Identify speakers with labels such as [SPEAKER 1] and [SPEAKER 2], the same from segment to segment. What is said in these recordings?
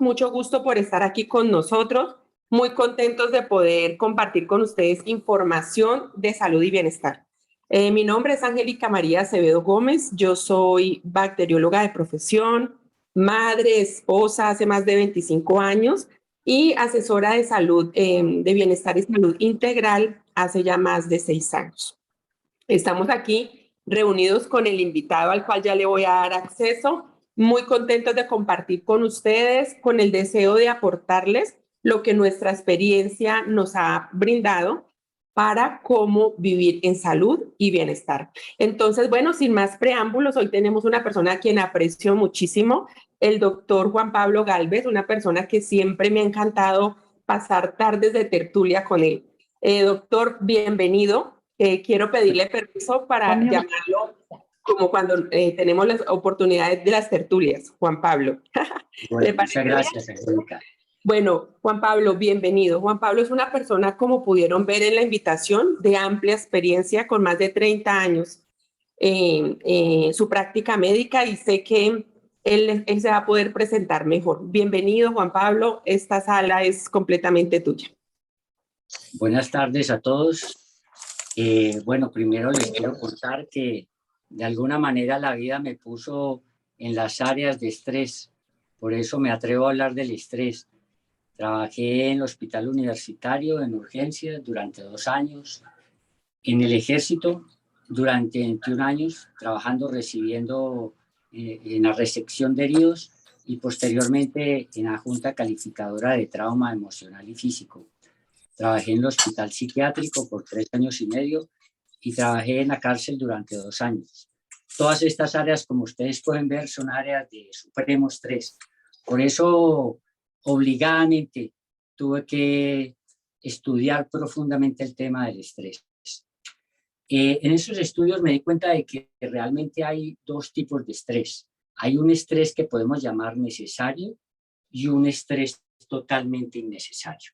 [SPEAKER 1] mucho gusto por estar aquí con nosotros, muy contentos de poder compartir con ustedes información de salud y bienestar. Mi nombre es Angélica María Acevedo Gómez, yo soy bacterióloga de profesión, madre, esposa hace más de 25 años y asesora de salud, de bienestar y salud integral hace ya más de 6 años. Estamos aquí reunidos con el invitado al cual ya le voy a dar acceso, muy contentos de compartir con ustedes, con el deseo de aportarles lo que nuestra experiencia nos ha brindado para cómo vivir en salud y bienestar. Entonces, bueno, sin más preámbulos, hoy tenemos una persona a quien aprecio muchísimo, el doctor Juan Pablo Gálvez, una persona que siempre me ha encantado pasar tardes de tertulia con él. Doctor, bienvenido. Quiero pedirle permiso para llamarlo como cuando tenemos las oportunidades de las tertulias, Juan Pablo.
[SPEAKER 2] Bueno, muchas gracias, Angélica.
[SPEAKER 1] Bueno, Juan Pablo, bienvenido. Juan Pablo es una persona, como pudieron ver en la invitación, de amplia experiencia, con más de 30 años en su práctica médica, y sé que él se va a poder presentar mejor. Bienvenido, Juan Pablo. Esta sala es completamente tuya.
[SPEAKER 2] Buenas tardes a todos. Bueno, primero les quiero contar que de alguna manera la vida me puso en las áreas de estrés. Por eso me atrevo a hablar del estrés. Trabajé en el hospital universitario en urgencias durante 2 años, en el ejército durante 21 años, trabajando, recibiendo en la recepción de heridos y posteriormente en la Junta Calificadora de Trauma Emocional y Físico. Trabajé en el hospital psiquiátrico por 3 años y medio y trabajé en la cárcel durante 2 años. Todas estas áreas, como ustedes pueden ver, son áreas de supremo estrés. Por eso, obligadamente, tuve que estudiar profundamente el tema del estrés. En esos estudios me di cuenta de que realmente hay 2 tipos de estrés. Hay un estrés que podemos llamar necesario y un estrés totalmente innecesario.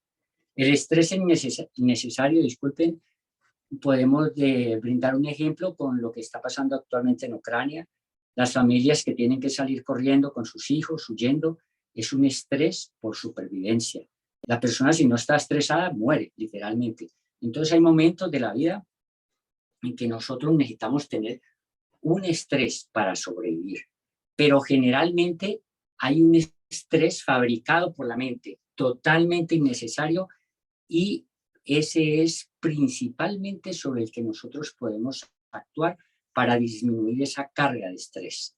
[SPEAKER 2] El estrés innecesario, disculpen, podemos brindar un ejemplo con lo que está pasando actualmente en Ucrania. Las familias que tienen que salir corriendo con sus hijos, huyendo, es un estrés por supervivencia. La persona, si no está estresada, muere, literalmente. Entonces hay momentos de la vida en que nosotros necesitamos tener un estrés para sobrevivir, pero generalmente hay un estrés fabricado por la mente, totalmente innecesario, y ese es principalmente sobre el que nosotros podemos actuar para disminuir esa carga de estrés.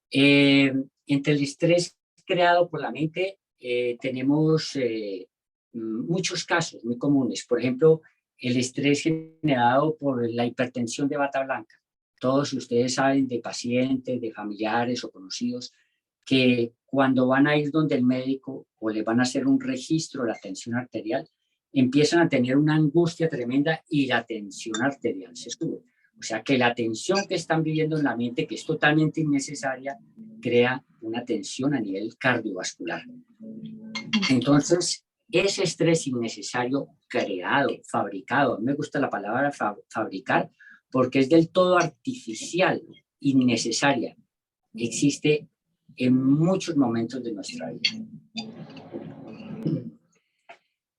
[SPEAKER 2] Entre el estrés creado por la mente tenemos muchos casos muy comunes. Por ejemplo, el estrés generado por la hipertensión de bata blanca. Todos ustedes saben de pacientes, de familiares o conocidos que cuando van a ir donde el médico o le van a hacer un registro de la tensión arterial, empiezan a tener una angustia tremenda y la tensión arterial se sube. O sea que la tensión que están viviendo en la mente, que es totalmente innecesaria, crea una tensión a nivel cardiovascular. Entonces, ese estrés innecesario creado, fabricado, me gusta la palabra fabricar, porque es del todo artificial, innecesaria, existe en muchos momentos de nuestra vida.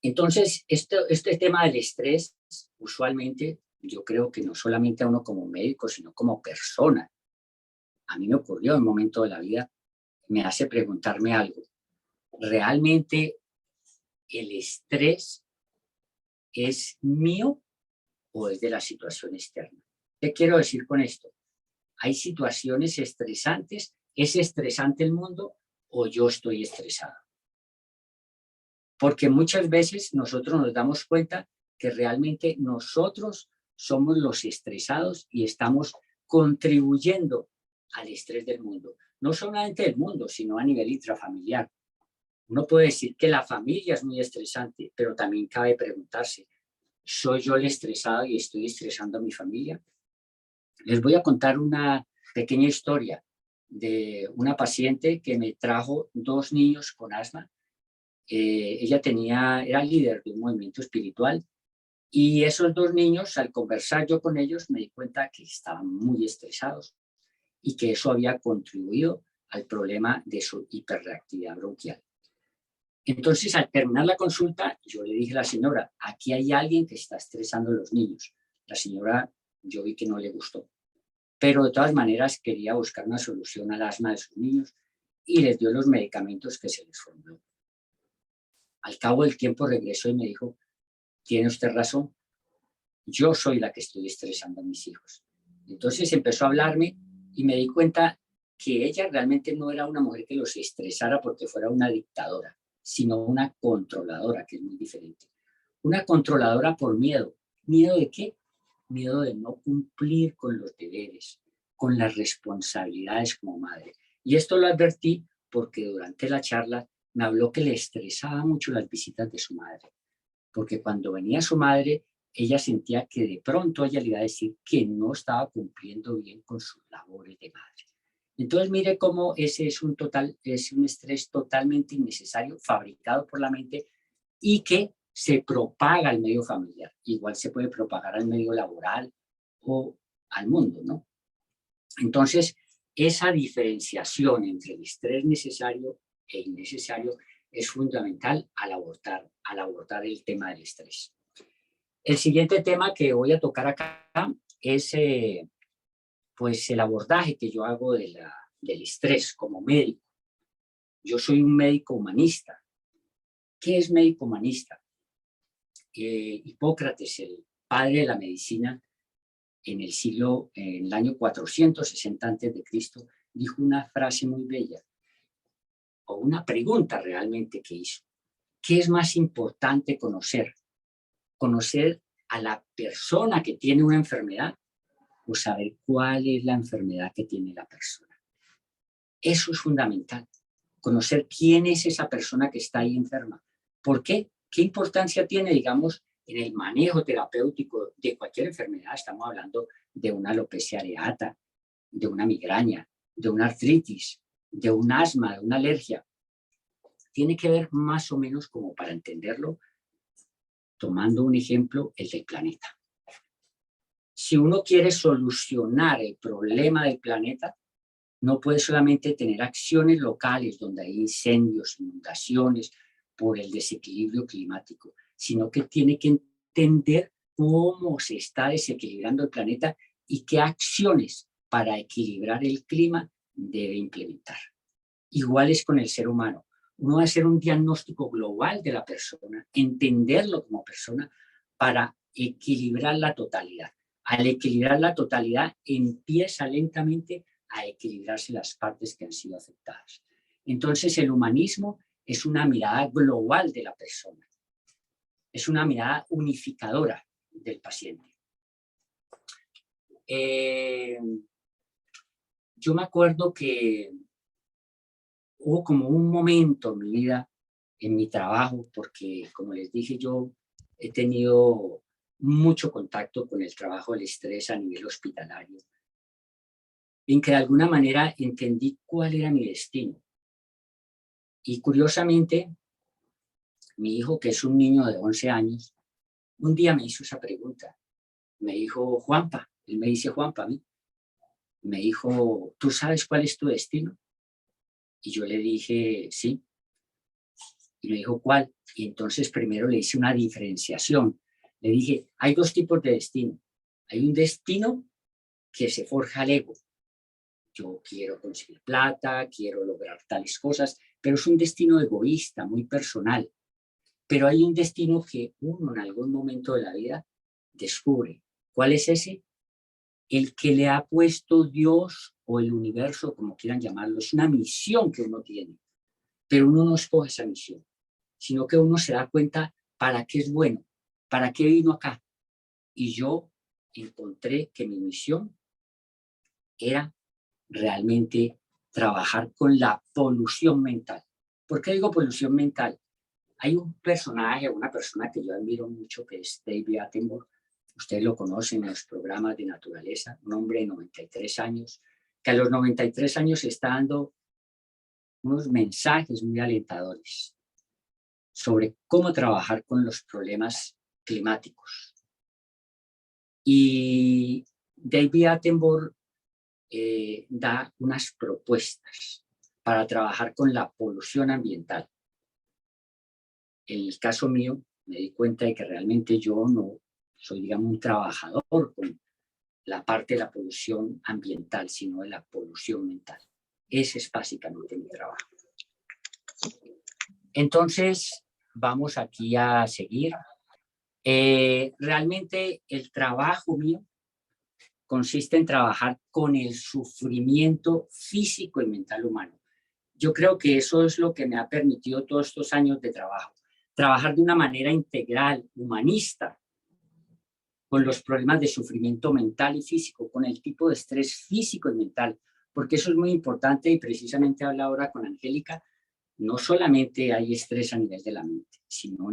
[SPEAKER 2] Entonces, este tema del estrés, usualmente, yo creo que no solamente a uno como médico, sino como persona, a mí me ocurrió en un momento de la vida, me hace preguntarme algo. ¿Realmente el estrés es mío o es de la situación externa? ¿Qué quiero decir con esto? Hay situaciones estresantes, ¿es estresante el mundo o yo estoy estresado? Porque muchas veces nosotros nos damos cuenta que realmente nosotros somos los estresados y estamos contribuyendo al estrés del mundo. No solamente del mundo, sino a nivel intrafamiliar. Uno puede decir que la familia es muy estresante, pero también cabe preguntarse, ¿soy yo el estresado y estoy estresando a mi familia? Les voy a contar una pequeña historia de una paciente que me trajo 2 niños con asma. Ella era líder de un movimiento espiritual y esos 2 niños, al conversar yo con ellos, me di cuenta que estaban muy estresados y que eso había contribuido al problema de su hiperreactividad bronquial. Entonces, al terminar la consulta, yo le dije a la señora, aquí hay alguien que está estresando a los niños. La señora, yo vi que no le gustó, pero de todas maneras quería buscar una solución al asma de sus niños y les dio los medicamentos que se les formuló. Al cabo del tiempo regresó y me dijo, tiene usted razón, yo soy la que estoy estresando a mis hijos. Entonces empezó a hablarme y me di cuenta que ella realmente no era una mujer que los estresara porque fuera una dictadora, sino una controladora, que es muy diferente. Una controladora por miedo. ¿Miedo de qué? Miedo de no cumplir con los deberes, con las responsabilidades como madre. Y esto lo advertí porque durante la charla me habló que le estresaba mucho las visitas de su madre, porque cuando venía su madre, ella sentía que de pronto ella le iba a decir que no estaba cumpliendo bien con sus labores de madre. Entonces, mire cómo ese es un estrés totalmente innecesario, fabricado por la mente y que se propaga al medio familiar. Igual se puede propagar al medio laboral o al mundo, ¿no? Entonces, esa diferenciación entre el estrés necesario e innecesario es fundamental al abordar el tema del estrés. El siguiente tema que voy a tocar acá es pues el abordaje que yo hago del estrés como médico. Yo soy un médico humanista. ¿Qué es médico humanista? Hipócrates, el padre de la medicina, en el año 460 a.C., dijo una frase muy bella, o una pregunta realmente que hizo. ¿Qué es más importante conocer? ¿Conocer a la persona que tiene una enfermedad o saber cuál es la enfermedad que tiene la persona? Eso es fundamental, conocer quién es esa persona que está ahí enferma. ¿Por qué? ¿Qué importancia tiene, digamos, en el manejo terapéutico de cualquier enfermedad? Estamos hablando de una alopecia areata, de una migraña, de una artritis, de un asma, de una alergia. Tiene que ver más o menos, como para entenderlo, tomando un ejemplo, el del planeta. Si uno quiere solucionar el problema del planeta, no puede solamente tener acciones locales donde hay incendios, inundaciones por el desequilibrio climático, sino que tiene que entender cómo se está desequilibrando el planeta y qué acciones para equilibrar el clima debe implementar. Igual es con el ser humano. Uno va a hacer un diagnóstico global de la persona, entenderlo como persona para equilibrar la totalidad. Al equilibrar la totalidad, empieza lentamente a equilibrarse las partes que han sido afectadas. Entonces, el humanismo es una mirada global de la persona. Es una mirada unificadora del paciente. Yo me acuerdo que hubo como un momento en mi vida, en mi trabajo, porque como les dije, yo he tenido mucho contacto con el trabajo del estrés a nivel hospitalario, en que de alguna manera entendí cuál era mi destino. Y curiosamente, mi hijo, que es un niño de 11 años, un día me hizo esa pregunta. Me dijo, Juanpa, él me dice Juanpa a mí, me dijo, ¿tú sabes cuál es tu destino? Y yo le dije, sí. Y me dijo, ¿cuál? Y entonces primero le hice una diferenciación. Le dije, hay dos tipos de destino. Hay un destino que se forja al ego. Yo quiero conseguir plata, quiero lograr tales cosas, pero es un destino egoísta, muy personal. Pero hay un destino que uno en algún momento de la vida descubre. ¿Cuál es ese? El que le ha puesto Dios o el universo, como quieran llamarlo. Es una misión que uno tiene, pero uno no escoge esa misión, sino que uno se da cuenta para qué es bueno, para qué vino acá. Y yo encontré que mi misión era realmente trabajar con la polución mental. ¿Por qué digo polución mental? Hay un personaje, una persona que yo admiro mucho, que es David Attenborough. Ustedes lo conocen en los programas de naturaleza, un hombre de 93 años, que a los 93 años está dando unos mensajes muy alentadores sobre cómo trabajar con los problemas climáticos. Y David Attenborough da unas propuestas para trabajar con la polución ambiental. en el caso mío, me di cuenta de que realmente yo no soy, digamos, un trabajador con la parte de la polución ambiental, sino de la polución mental. Ese es básicamente mi trabajo. Entonces, vamos aquí a seguir. Realmente el trabajo mío consiste en trabajar con el sufrimiento físico y mental humano. Yo creo que eso es lo que me ha permitido todos estos años de trabajo. Trabajar de una manera integral, humanista, con los problemas de sufrimiento mental y físico, con el tipo de estrés físico y mental, porque eso es muy importante y precisamente habla ahora con Angélica, no solamente hay estrés a nivel de la mente, sino a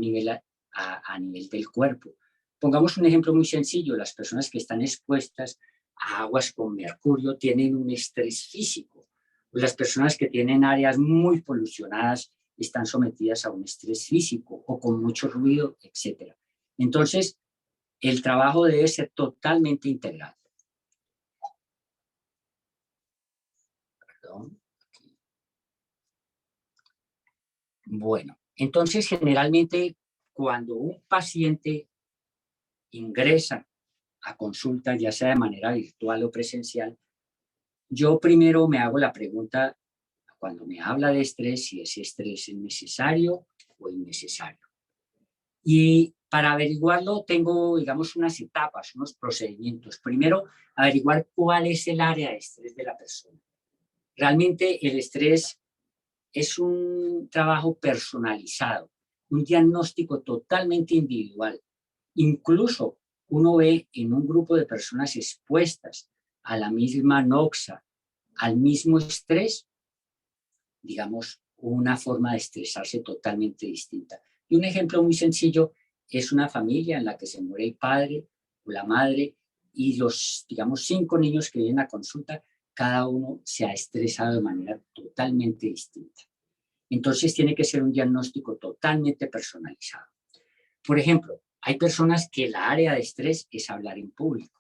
[SPEAKER 2] nivel del cuerpo. Pongamos un ejemplo muy sencillo, las personas que están expuestas a aguas con mercurio tienen un estrés físico, las personas que tienen áreas muy polucionadas están sometidas a un estrés físico o con mucho ruido, etc. Entonces, el trabajo debe ser totalmente integral. Perdón. Bueno, entonces generalmente cuando un paciente ingresa a consulta, ya sea de manera virtual o presencial, yo primero me hago la pregunta, cuando me habla de estrés, si ese estrés es necesario o innecesario. Y para averiguarlo tengo, digamos, unas etapas, unos procedimientos. Primero, averiguar cuál es el área de estrés de la persona. Realmente el estrés es un trabajo personalizado, un diagnóstico totalmente individual. Incluso uno ve en un grupo de personas expuestas a la misma noxa, al mismo estrés, digamos, una forma de estresarse totalmente distinta. Y un ejemplo muy sencillo es una familia en la que se muere el padre o la madre y los, digamos, 5 niños que vienen a consulta, cada uno se ha estresado de manera totalmente distinta. Entonces tiene que ser un diagnóstico totalmente personalizado. Por ejemplo, hay personas que la área de estrés es hablar en público.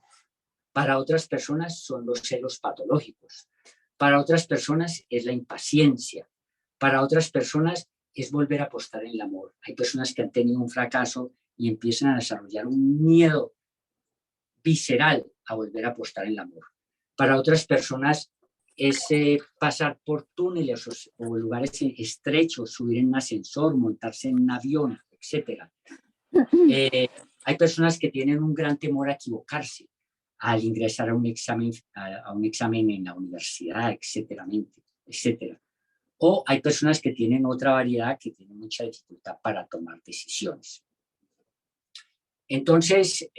[SPEAKER 2] Para otras personas son los celos patológicos. Para otras personas es la impaciencia. Para otras personas es volver a apostar en el amor. Hay personas que han tenido un fracaso y empiezan a desarrollar un miedo visceral a volver a apostar en el amor. Para otras personas es pasar por túneles o lugares estrechos, subir en un ascensor, montarse en un avión, etc. Hay personas que tienen un gran temor a equivocarse al ingresar a un examen en la universidad, etcétera. O hay personas que tienen otra variedad que tienen mucha dificultad para tomar decisiones. Entonces,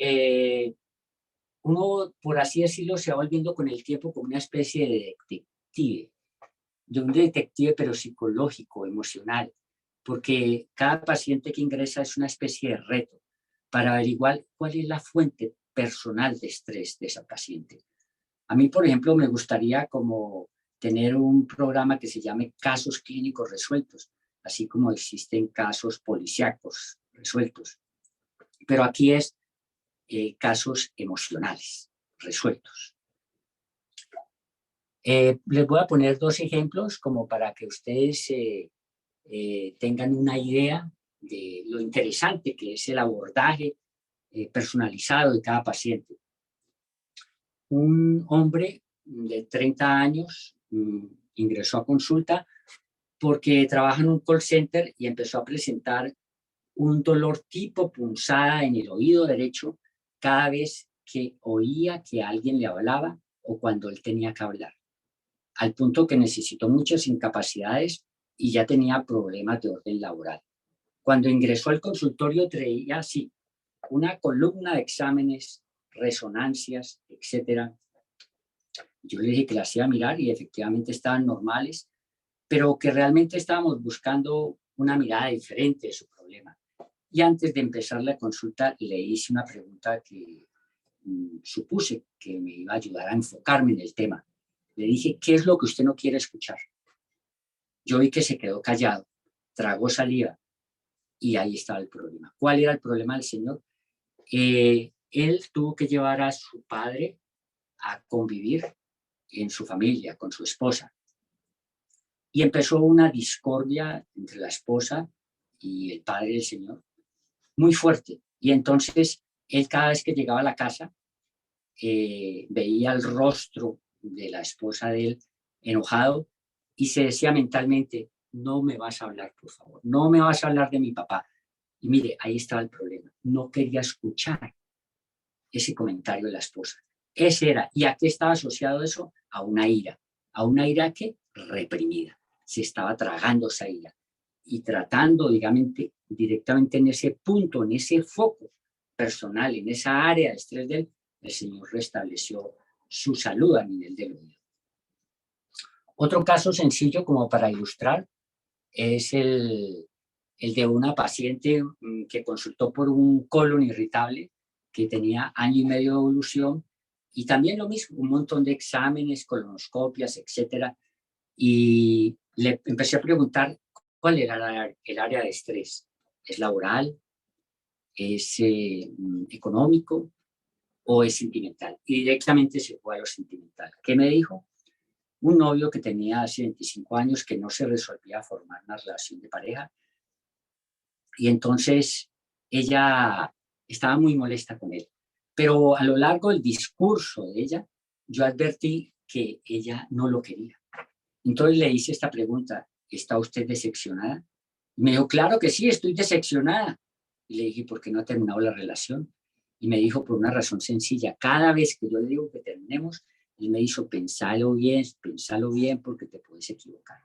[SPEAKER 2] uno, por así decirlo, se va volviendo con el tiempo como una especie de un detective pero psicológico, emocional, porque cada paciente que ingresa es una especie de reto para averiguar cuál es la fuente personal de estrés de esa paciente. A mí, por ejemplo, me gustaría como tener un programa que se llame Casos Clínicos Resueltos, así como existen casos policíacos resueltos. Pero aquí es casos emocionales resueltos. Les voy a poner 2 ejemplos como para que ustedes tengan una idea de lo interesante que es el abordaje personalizado de cada paciente. Un hombre de 30 años ingresó a consulta porque trabaja en un call center y empezó a presentar un dolor tipo punzada en el oído derecho cada vez que oía que alguien le hablaba o cuando él tenía que hablar, al punto que necesitó muchas incapacidades y ya tenía problemas de orden laboral. Cuando ingresó al consultorio traía así una columna de exámenes, resonancias, etcétera. Yo le dije que las iba a mirar y efectivamente estaban normales, pero que realmente estábamos buscando una mirada diferente de su problema. Y antes de empezar la consulta le hice una pregunta que supuse que me iba a ayudar a enfocarme en el tema. Le dije, ¿qué es lo que usted no quiere escuchar? Yo vi que se quedó callado, tragó saliva y ahí estaba el problema. ¿Cuál era el problema del señor? Él tuvo que llevar a su padre a convivir en su familia, con su esposa. Y empezó una discordia entre la esposa y el Padre del Señor, muy fuerte. Y entonces él cada vez que llegaba a la casa veía el rostro de la esposa de él enojado y se decía mentalmente, no me vas a hablar, por favor, no me vas a hablar de mi papá. Y mire, ahí estaba el problema. No quería escuchar ese comentario de la esposa. Ese era. ¿Y a qué estaba asociado eso? A una ira que reprimida. Se estaba tragando esa ira y tratando, digamos, directamente en ese punto, en ese foco personal, en esa área de estrés de él, el Señor restableció su salud a nivel del oído. Otro caso sencillo como para ilustrar es el de una paciente que consultó por un colon irritable que tenía año y medio de evolución y también lo mismo, un montón de exámenes, colonoscopias, etcétera. Y le empecé a preguntar cuál era el área de estrés. ¿Es laboral? ¿Es económico? ¿O es sentimental? Y directamente se fue a lo sentimental. ¿Qué me dijo? Un novio que tenía hace 25 años que no se resolvía formar una relación de pareja. Y entonces ella estaba muy molesta con él. Pero a lo largo del discurso de ella, yo advertí que ella no lo quería. Entonces le hice esta pregunta, ¿está usted decepcionada? Y me dijo, claro que sí, estoy decepcionada. Y le dije, ¿por qué no ha terminado la relación? Y me dijo, por una razón sencilla, cada vez que yo le digo que terminemos, él me dijo, pensalo bien, porque te puedes equivocar.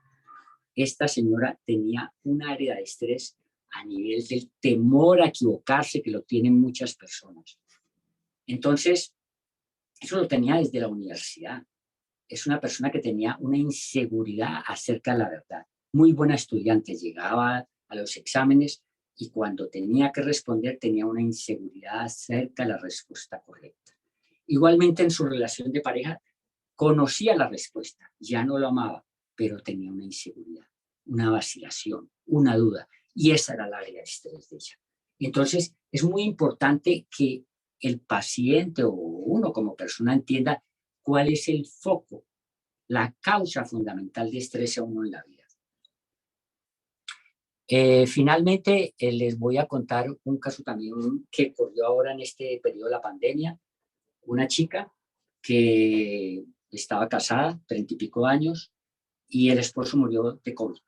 [SPEAKER 2] Esta señora tenía un área de estrés a nivel del temor a equivocarse que lo tienen muchas personas. Entonces, eso lo tenía desde la universidad. Es una persona que tenía una inseguridad acerca de la verdad. Muy buena estudiante, llegaba a los exámenes y cuando tenía que responder tenía una inseguridad acerca de la respuesta correcta. Igualmente en su relación de pareja conocía la respuesta, ya no lo amaba, pero tenía una inseguridad, una vacilación, una duda, y esa era el área de estrés de ella. Entonces, es muy importante que el paciente o uno como persona entienda cuál es el foco, la causa fundamental de estrés a uno en la vida. Finalmente, les voy a contar un caso también que ocurrió ahora en este periodo de la pandemia. Una chica que estaba casada, 30 y pico años, y el esposo murió de COVID.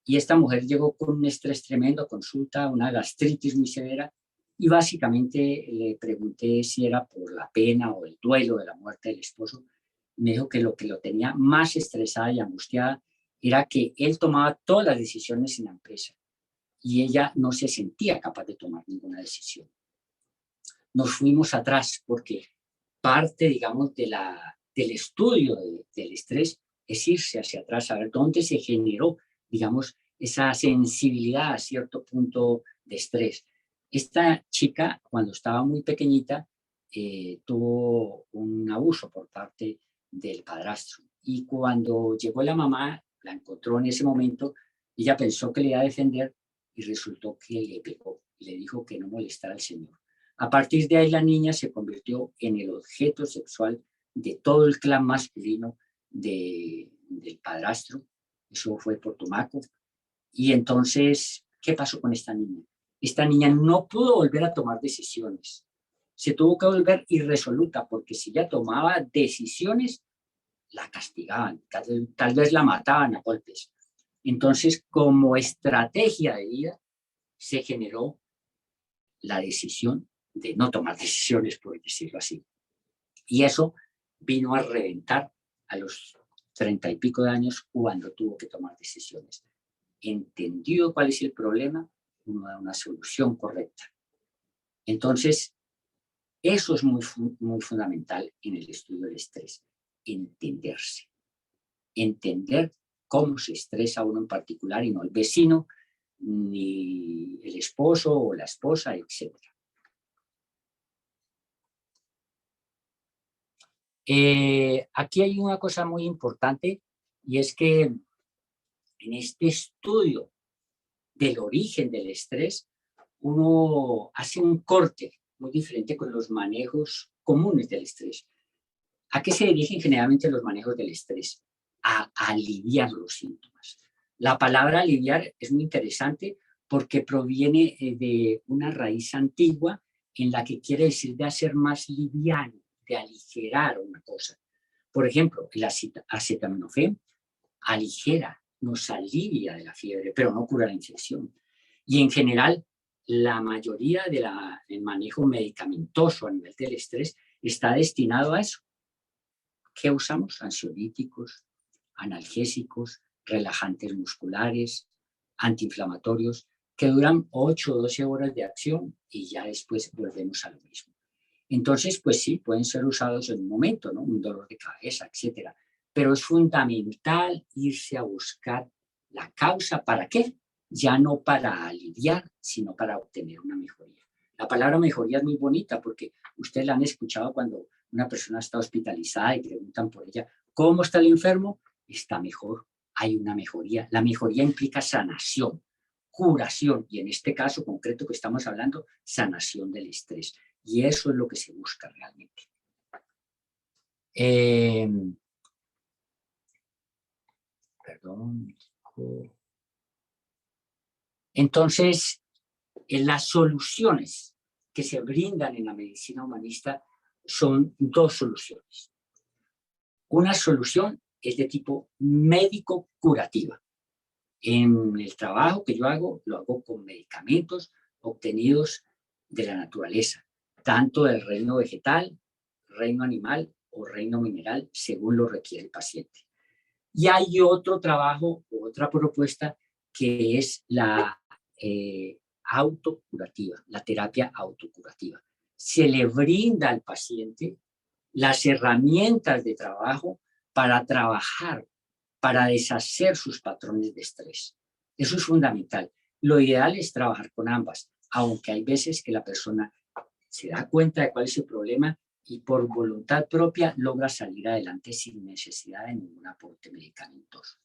[SPEAKER 2] Y esta mujer llegó con un estrés tremendo, consulta, una gastritis muy severa, y básicamente le pregunté si era por la pena o el duelo de la muerte del esposo. Me dijo que lo tenía más estresada y angustiada era que él tomaba todas las decisiones en la empresa y ella no se sentía capaz de tomar ninguna decisión. Nos fuimos atrás porque parte, digamos, del estudio del estrés es irse hacia atrás, a ver dónde se generó, digamos, esa sensibilidad a cierto punto de estrés. Esta chica, cuando estaba muy pequeñita, tuvo un abuso por parte del padrastro. Y cuando llegó la mamá, la encontró en ese momento, ella pensó que le iba a defender y resultó que le pegó y le dijo que no molestara al señor. A partir de ahí la niña se convirtió en el objeto sexual de todo el clan masculino del padrastro. Eso fue por Tumaco. Y entonces, ¿qué pasó con esta niña? Esta niña no pudo volver a tomar decisiones. Se tuvo que volver irresoluta porque si ella tomaba decisiones, la castigaban, tal vez la mataban a golpes. Entonces, como estrategia de vida, se generó la decisión de no tomar decisiones, por decirlo así. Y eso vino a reventar a los 30 y pico de años cuando tuvo que tomar decisiones. Entendido cuál es el problema, uno da una solución correcta. Entonces, eso es muy fundamental en el estudio del estrés, entenderse. Entender cómo se estresa uno en particular y no el vecino, ni el esposo o la esposa, etc. Aquí hay una cosa muy importante y es que en este estudio del origen del estrés, uno hace un corte muy diferente con los manejos comunes del estrés. ¿A qué se dirigen generalmente los manejos del estrés? A aliviar los síntomas. La palabra aliviar es muy interesante porque proviene de una raíz antigua en la que quiere decir de hacer más liviano, de aligerar una cosa. Por ejemplo, el acetaminofén aligera, nos alivia de la fiebre, pero no cura la infección. Y en general, la mayoría del manejo medicamentoso a nivel del estrés está destinado a eso. ¿Qué usamos? Ansiolíticos, analgésicos, relajantes musculares, antiinflamatorios, que duran 8 o 12 horas de acción y ya después volvemos a lo mismo. Entonces, pues sí, pueden ser usados en un momento, ¿no? Un dolor de cabeza, etcétera. Pero es fundamental irse a buscar la causa. ¿Para qué? Ya no para aliviar, sino para obtener una mejoría. La palabra mejoría es muy bonita porque ustedes la han escuchado cuando una persona está hospitalizada y preguntan por ella, ¿cómo está el enfermo? Está mejor, hay una mejoría. La mejoría implica sanación, curación y en este caso concreto que estamos hablando, sanación del estrés. Y eso es lo que se busca realmente. Perdón. Entonces, las soluciones que se brindan en la medicina humanista son dos soluciones. Una solución es de tipo médico-curativa. En el trabajo que yo hago, lo hago con medicamentos obtenidos de la naturaleza, tanto del reino vegetal, reino animal o reino mineral, según lo requiere el paciente. Y hay otro trabajo, otra propuesta, que es la autocurativa, la terapia autocurativa. Se le brinda al paciente las herramientas de trabajo para trabajar, para deshacer sus patrones de estrés. Eso es fundamental. Lo ideal es trabajar con ambas, aunque hay veces que la persona se da cuenta de cuál es su problema y por voluntad propia logra salir adelante sin necesidad de ningún aporte medicamentoso.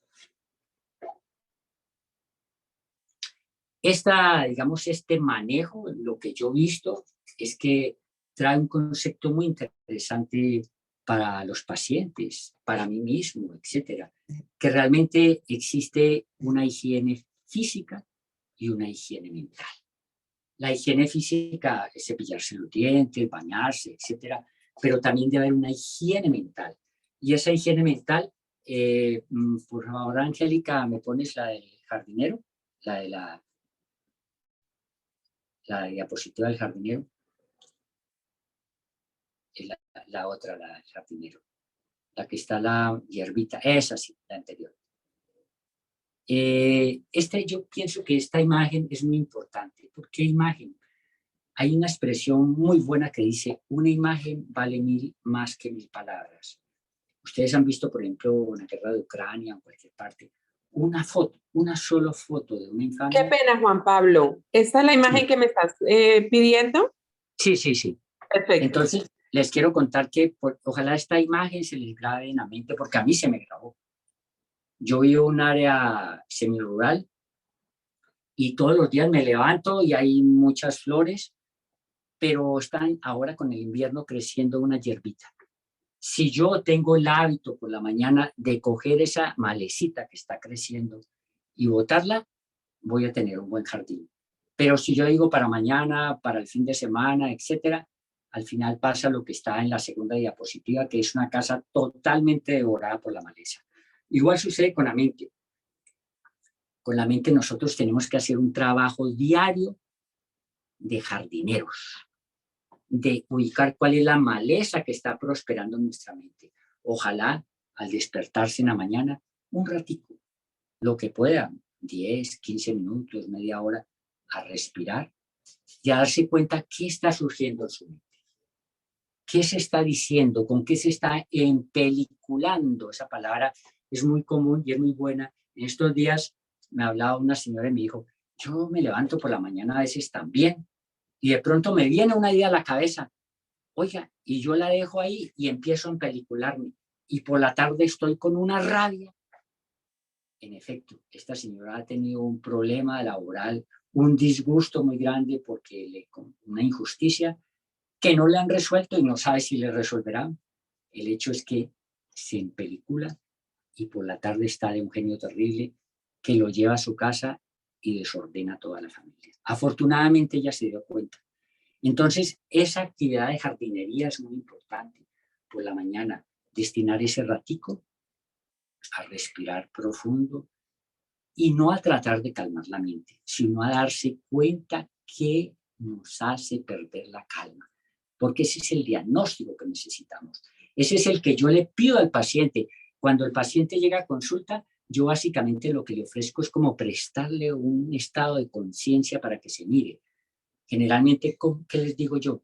[SPEAKER 2] Este manejo, lo que yo he visto es que trae un concepto muy interesante para los pacientes, para mí mismo, etcétera, que realmente existe una higiene física y una higiene mental. La higiene física es cepillarse los dientes, bañarse, etcétera, pero también debe haber una higiene mental. Y esa higiene mental, por favor, Angélica, ¿me pones la del jardinero? La diapositiva del jardinero. Es la otra, la del jardinero. La que está la hierbita, esa sí, la anterior. Yo pienso que esta imagen es muy importante. ¿Por qué imagen? Hay una expresión muy buena que dice, una imagen vale más que 1000 palabras. Ustedes han visto, por ejemplo, en la guerra de Ucrania, en cualquier parte, una foto, una sola foto de una
[SPEAKER 1] Qué
[SPEAKER 2] infamia.
[SPEAKER 1] pena, Juan Pablo. ¿Esta es la imagen que me estás pidiendo?
[SPEAKER 2] Sí.
[SPEAKER 1] Perfecto.
[SPEAKER 2] Entonces, les quiero contar que ojalá esta imagen se les grabe en la mente, porque a mí se me grabó. Yo vivo en un área semirural y todos los días me levanto y hay muchas flores, pero están ahora con el invierno creciendo una hierbita. Si yo tengo el hábito por la mañana de coger esa malecita que está creciendo y botarla, voy a tener un buen jardín. Pero si yo digo para mañana, para el fin de semana, etcétera, al final pasa lo que está en la segunda diapositiva, que es una casa totalmente devorada por la maleza. Igual sucede con la mente. Con la mente nosotros tenemos que hacer un trabajo diario de jardineros, de ubicar cuál es la maleza que está prosperando en nuestra mente. Ojalá al despertarse en la mañana, un ratico, lo que pueda, 10, 15 minutos, media hora, a respirar y a darse cuenta qué está surgiendo en su mente. ¿Qué se está diciendo? ¿Con qué se está empeliculando? Esa palabra es muy común y es muy buena. En estos días me hablaba una señora y me dijo, yo me levanto por la mañana a veces también y de pronto me viene una idea a la cabeza. Oiga, y yo la dejo ahí y empiezo a empelicularme. Y por la tarde estoy con una rabia. En efecto, esta señora ha tenido un problema laboral, un disgusto muy grande porque una injusticia que no le han resuelto y no sabe si le resolverán. El hecho es que se empelicula y por la tarde está de un genio terrible que lo lleva a su casa y desordena a toda la familia. Afortunadamente ella se dio cuenta. Entonces, esa actividad de jardinería es muy importante. Por la mañana, destinar ese ratico a respirar profundo y no a tratar de calmar la mente, sino a darse cuenta que nos hace perder la calma. Porque ese es el diagnóstico que necesitamos. Ese es el que yo le pido al paciente. Cuando el paciente llega a consulta, yo básicamente lo que le ofrezco es como prestarle un estado de conciencia para que se mire. Generalmente, ¿qué les digo yo?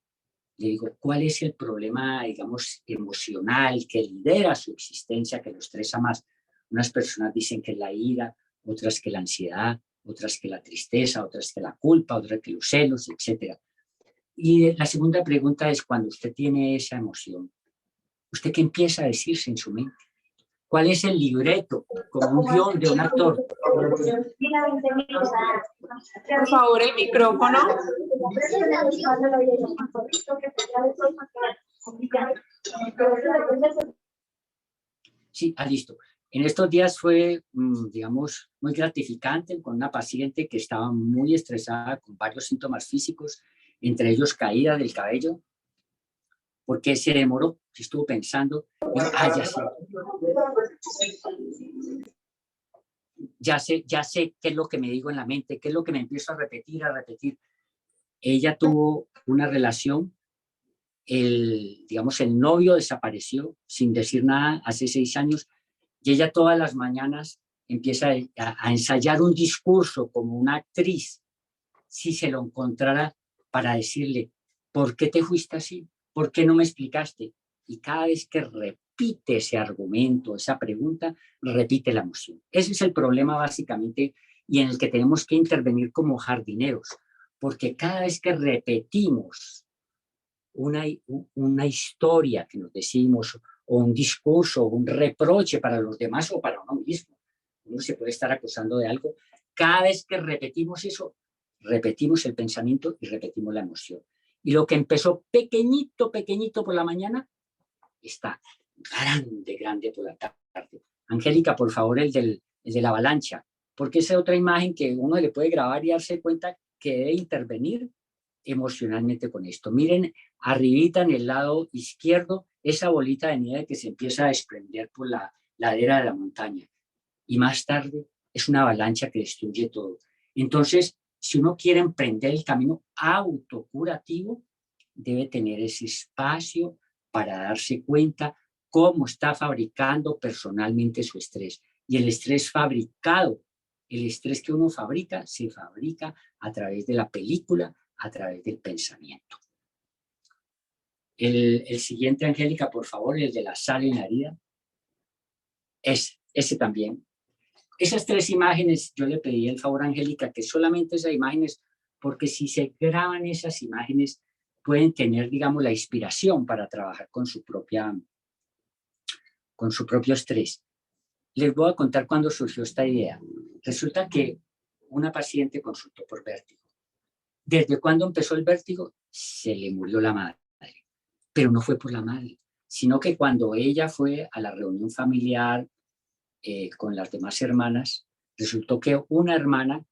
[SPEAKER 2] Le digo, ¿cuál es el problema, digamos, emocional que lidera su existencia, que lo estresa más? Unas personas dicen que es la ira, otras que la ansiedad, otras que la tristeza, otras que la culpa, otras que los celos, etc. Y la segunda pregunta es, cuando usted tiene esa emoción, ¿usted qué empieza a decirse en su mente? ¿Cuál es el libreto, como un guión de un actor?
[SPEAKER 1] Por favor, el micrófono.
[SPEAKER 2] Sí, listo. En estos días fue, digamos, muy gratificante con una paciente que estaba muy estresada con varios síntomas físicos, entre ellos caída del cabello, porque se demoró, se estuvo pensando, dijo, ya sé qué es lo que me digo en la mente, qué es lo que me empiezo a repetir, Ella tuvo una relación, digamos, el novio desapareció sin decir nada hace 6 años, y ella todas las mañanas empieza a ensayar un discurso como una actriz, si se lo encontrara, para decirle, ¿por qué te fuiste así? ¿Por qué no me explicaste? Y cada vez que repite ese argumento, esa pregunta, repite la emoción. Ese es el problema básicamente y en el que tenemos que intervenir como jardineros, porque cada vez que repetimos una historia que nos decimos, o un discurso, o un reproche para los demás o para uno mismo, uno se puede estar acusando de algo, cada vez que repetimos eso, repetimos el pensamiento y repetimos la emoción. Y lo que empezó pequeñito, pequeñito por la mañana, está grande, grande por la tarde. Angélica, por favor, el de la avalancha, porque esa es otra imagen que uno le puede grabar y darse cuenta que debe intervenir emocionalmente con esto. Miren, arribita en el lado izquierdo, esa bolita de nieve que se empieza a desprender por la ladera de la montaña. Y más tarde es una avalancha que destruye todo. Entonces, si uno quiere emprender el camino autocurativo, debe tener ese espacio para darse cuenta cómo está fabricando personalmente su estrés. Y el estrés fabricado, el estrés que uno fabrica, se fabrica a través de la película, a través del pensamiento. El siguiente, Angélica, por favor, el de la sal en la herida. Ese también. Esas 3 imágenes, yo le pedí el favor a Angélica que solamente esas imágenes, porque si se graban esas imágenes, pueden tener, digamos, la inspiración para trabajar con su propio estrés. Les voy a contar cuándo surgió esta idea. Resulta que una paciente consultó por vértigo. ¿Desde cuándo empezó el vértigo? Se le murió la madre. Pero no fue por la madre, sino que cuando ella fue a la reunión familiar con las demás hermanas, resultó que una hermana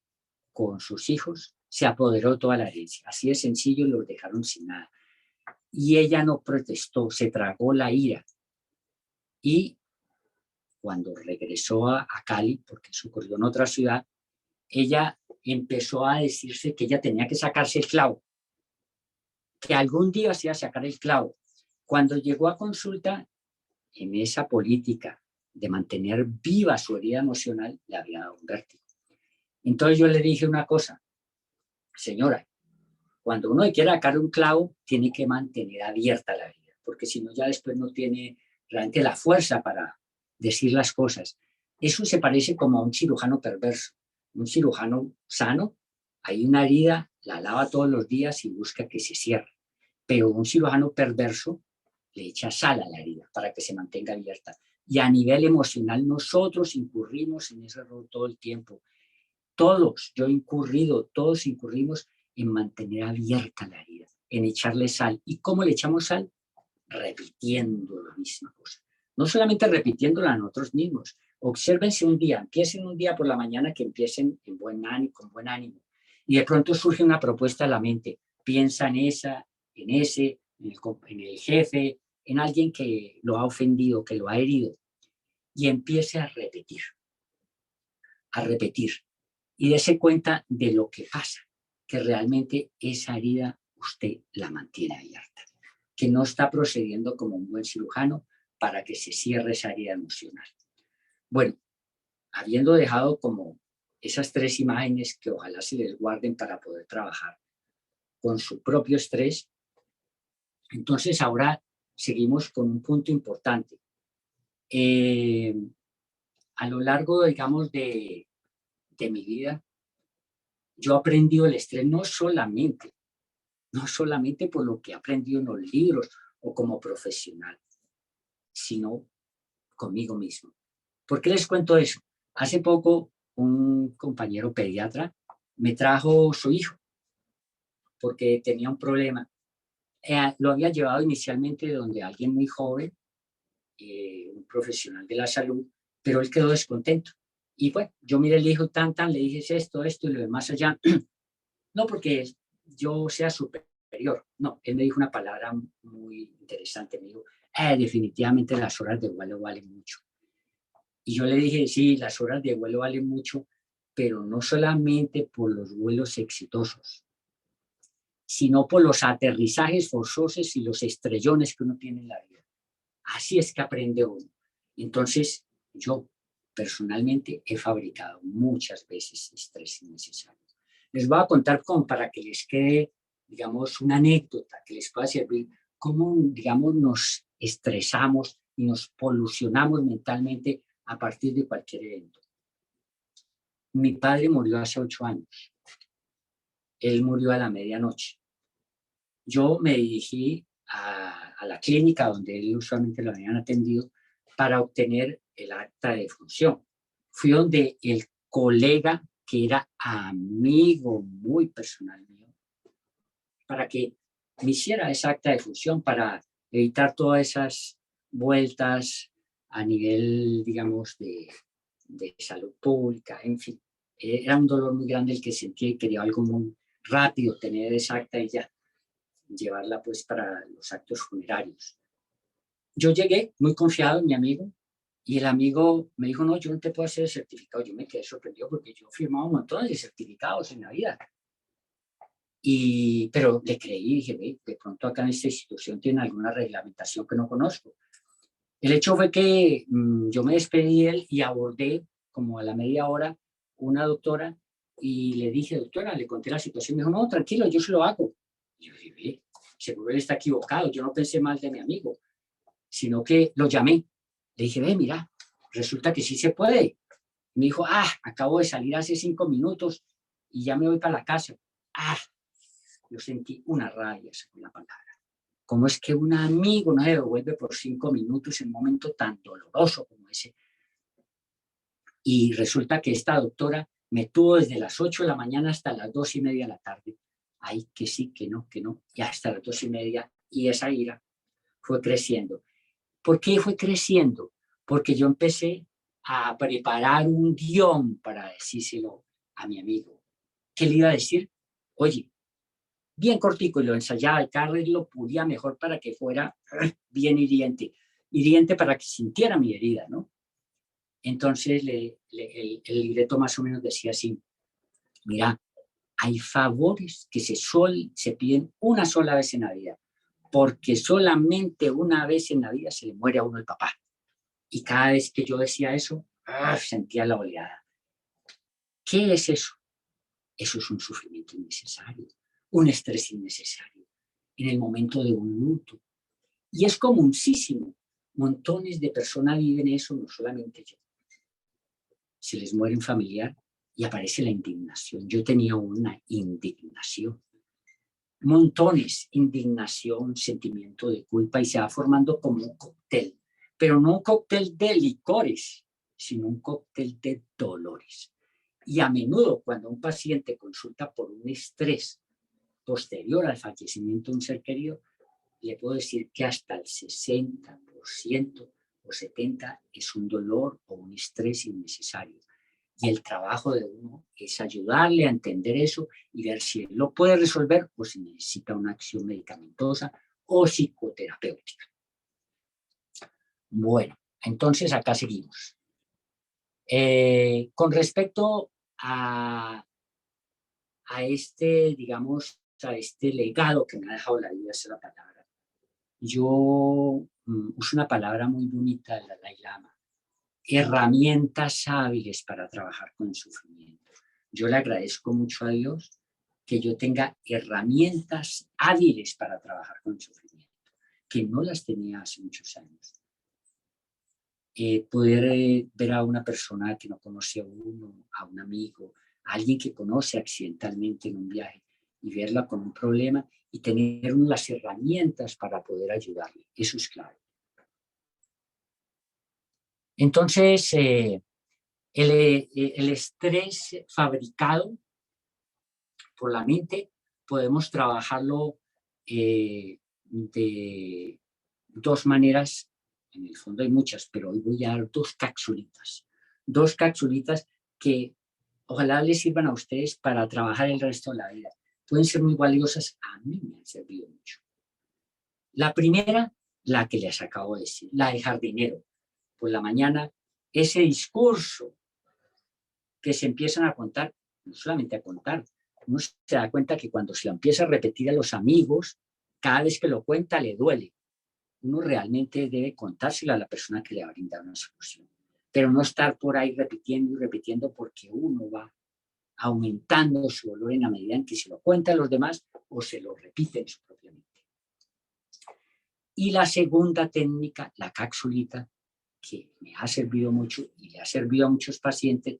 [SPEAKER 2] con sus hijos se apoderó toda la herencia. Así de sencillo, los dejaron sin nada. Y ella no protestó, se tragó la ira. Y cuando regresó a Cali, porque eso ocurrió en otra ciudad, ella empezó a decirse que ella tenía que sacarse el clavo, que algún día se iba a sacar el clavo. Cuando llegó a consulta, en esa política de mantener viva su herida emocional, le había dado un vértigo. Entonces yo le dije una cosa, señora, cuando uno quiere sacar un clavo, tiene que mantener abierta la herida, porque si no ya después no tiene realmente la fuerza para decir las cosas. Eso se parece como a un cirujano perverso. Un cirujano sano, hay una herida, la lava todos los días y busca que se cierre. Pero un cirujano perverso le echa sal a la herida para que se mantenga abierta. Y a nivel emocional nosotros incurrimos en ese error todo el tiempo. Todos, yo he incurrido, todos incurrimos en mantener abierta la herida, en echarle sal. ¿Y cómo le echamos sal? Repitiendo la misma cosa. no solamente repitiéndola a nosotros mismos. Obsérvense un día, empiecen un día por la mañana, que empiecen en buen ánimo, con buen ánimo. Y de pronto surge una propuesta a la mente. Piensa en esa, en ese, en el jefe, en alguien que lo ha ofendido, que lo ha herido. Y empiece a repetir. Y dése cuenta de lo que pasa, que realmente esa herida usted la mantiene abierta, que no está procediendo como un buen cirujano para que se cierre esa herida emocional. Bueno, habiendo dejado como esas 3 imágenes que ojalá se les guarden para poder trabajar con su propio estrés, entonces ahora seguimos con un punto importante. A lo largo, digamos, de mi vida, yo he aprendido el estrés no solamente por lo que he aprendido en los libros o como profesional, sino conmigo mismo. ¿Por qué les cuento eso? Hace poco un compañero pediatra me trajo su hijo porque tenía un problema. Lo había llevado inicialmente donde alguien muy joven, un profesional de la salud, pero él quedó descontento. Y bueno, yo miré el hijo le dije esto y lo demás allá. No porque yo sea superior, no, él me dijo una palabra muy interesante, me dijo, definitivamente las horas de vuelo valen mucho. Y yo le dije, sí, las horas de vuelo valen mucho, pero no solamente por los vuelos exitosos, sino por los aterrizajes forzosos y los estrellones que uno tiene en la vida. Así es que aprende uno. Entonces, yo personalmente he fabricado muchas veces estrés innecesario. Les voy a contar para que les quede, digamos, una anécdota que les pueda servir, cómo, digamos, nos estresamos y nos polucionamos mentalmente a partir de cualquier evento. Mi padre murió hace 8 años. Él murió a la medianoche. Yo me dirigí a la clínica donde él usualmente lo habían atendido para obtener el acta de defunción. Fui donde el colega que era amigo muy personal mío, para que me hiciera esa acta de defunción para evitar todas esas vueltas a nivel, digamos, de salud pública, en fin. Era un dolor muy grande el que sentía y quería algo muy rápido, tener esa acta y ya llevarla pues para los actos funerarios. Yo llegué muy confiado en mi amigo y el amigo me dijo, no, yo no te puedo hacer el certificado. Yo me quedé sorprendido porque yo firmaba un montón de certificados en la vida. Pero le creí y dije, de pronto acá en esta institución tiene alguna reglamentación que no conozco. El hecho fue que yo me despedí de él y abordé como a la media hora una doctora y le dije, doctora, le conté la situación. Me dijo, no, tranquilo, yo se lo hago. Y yo dije, seguro él está equivocado. Yo no pensé mal de mi amigo, sino que lo llamé. Le dije, mira, resulta que sí se puede. Me dijo, acabo de salir hace 5 minutos y ya me voy para la casa. Yo sentí una rabia con la palabra. ¿Cómo es que un amigo no se devuelve por 5 minutos en un momento tan doloroso como ese? Y resulta que esta doctora me tuvo desde las 8 de la mañana hasta las 2:30 de la tarde. Ay, que sí, que no, y hasta las 2:30. Y esa ira fue creciendo. ¿Por qué fue creciendo? Porque yo empecé a preparar un guión para decírselo a mi amigo. ¿Qué le iba a decir? Oye, bien cortico, y lo ensayaba, y cada vez lo pulía mejor para que fuera bien hiriente para que sintiera mi herida, ¿no? Entonces el libreto más o menos decía así, mira, hay favores que se piden una sola vez en la vida, porque solamente una vez en la vida se le muere a uno el papá. Y cada vez que yo decía eso, sentía la oleada. ¿Qué es eso? Eso es un sufrimiento innecesario, un estrés innecesario, en el momento de un luto. Y es comunísimo. Montones de personas viven eso, no solamente yo. Se les muere un familiar y aparece la indignación. Yo tenía una indignación. Montones, indignación, sentimiento de culpa, y se va formando como un cóctel. Pero no un cóctel de licores, sino un cóctel de dolores. Y a menudo, cuando un paciente consulta por un estrés posterior al fallecimiento de un ser querido, le puedo decir que hasta el 60% o 70 es un dolor o un estrés innecesario. Y el trabajo de uno es ayudarle a entender eso y ver si él lo puede resolver o si necesita una acción medicamentosa o psicoterapéutica. Bueno, entonces acá seguimos. Con respecto a este, digamos, a este legado que me ha dejado la vida, esa es la palabra. Yo uso una palabra muy bonita de la Dalai Lama: herramientas hábiles para trabajar con el sufrimiento. Yo le agradezco mucho a Dios que yo tenga herramientas hábiles para trabajar con el sufrimiento, que no las tenía hace muchos años. Poder ver a una persona que no conoce a uno, a un amigo, a alguien que conoce accidentalmente en un viaje y verla con un problema y tener las herramientas para poder ayudarle. Eso es clave. Entonces, el estrés fabricado por la mente podemos trabajarlo de dos maneras. En el fondo hay muchas, pero hoy voy a dar dos capsulitas. Dos capsulitas que ojalá les sirvan a ustedes para trabajar el resto de la vida. Pueden ser muy valiosas, a mí me han servido mucho. La primera, la que les acabo de decir, la de jardinero. Por la mañana, ese discurso que se empiezan a contar, no solamente a contar, uno se da cuenta que cuando se lo empieza a repetir a los amigos, cada vez que lo cuenta le duele. Uno realmente debe contárselo a la persona que le va a brindar una solución, pero no estar por ahí repitiendo y repitiendo, porque uno va aumentando su dolor en la medida en que se lo cuenta a los demás o se lo repite en su propia mente. Y la segunda técnica, la capsulita, que me ha servido mucho y le ha servido a muchos pacientes,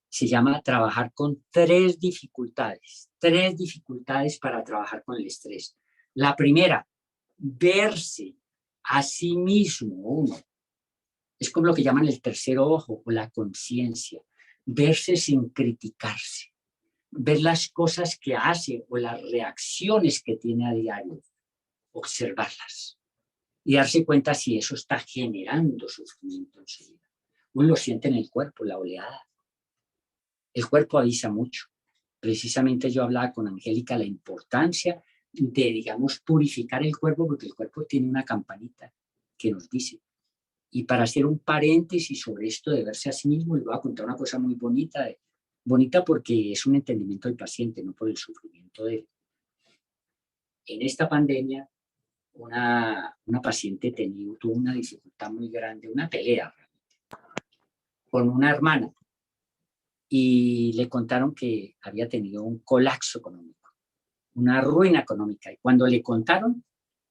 [SPEAKER 2] se llama trabajar con tres dificultades para trabajar con el estrés. La primera, verse a sí mismo uno. Es como lo que llaman el tercer ojo o la conciencia. Verse sin criticarse. Ver las cosas que hace o las reacciones que tiene a diario. Observarlas. Y darse cuenta si eso está generando sufrimiento en su vida. Uno lo siente en el cuerpo, la oleada. El cuerpo avisa mucho. Precisamente yo hablaba con Angélica la importancia de, digamos, purificar el cuerpo, porque el cuerpo tiene una campanita que nos dice. Y para hacer un paréntesis sobre esto de verse a sí mismo, les voy a contar una cosa muy bonita, bonita porque es un entendimiento del paciente, no por el sufrimiento de él. En esta pandemia, una paciente tuvo una dificultad muy grande, una pelea con una hermana, y le contaron que había tenido un colapso económico, una ruina económica. Y cuando le contaron,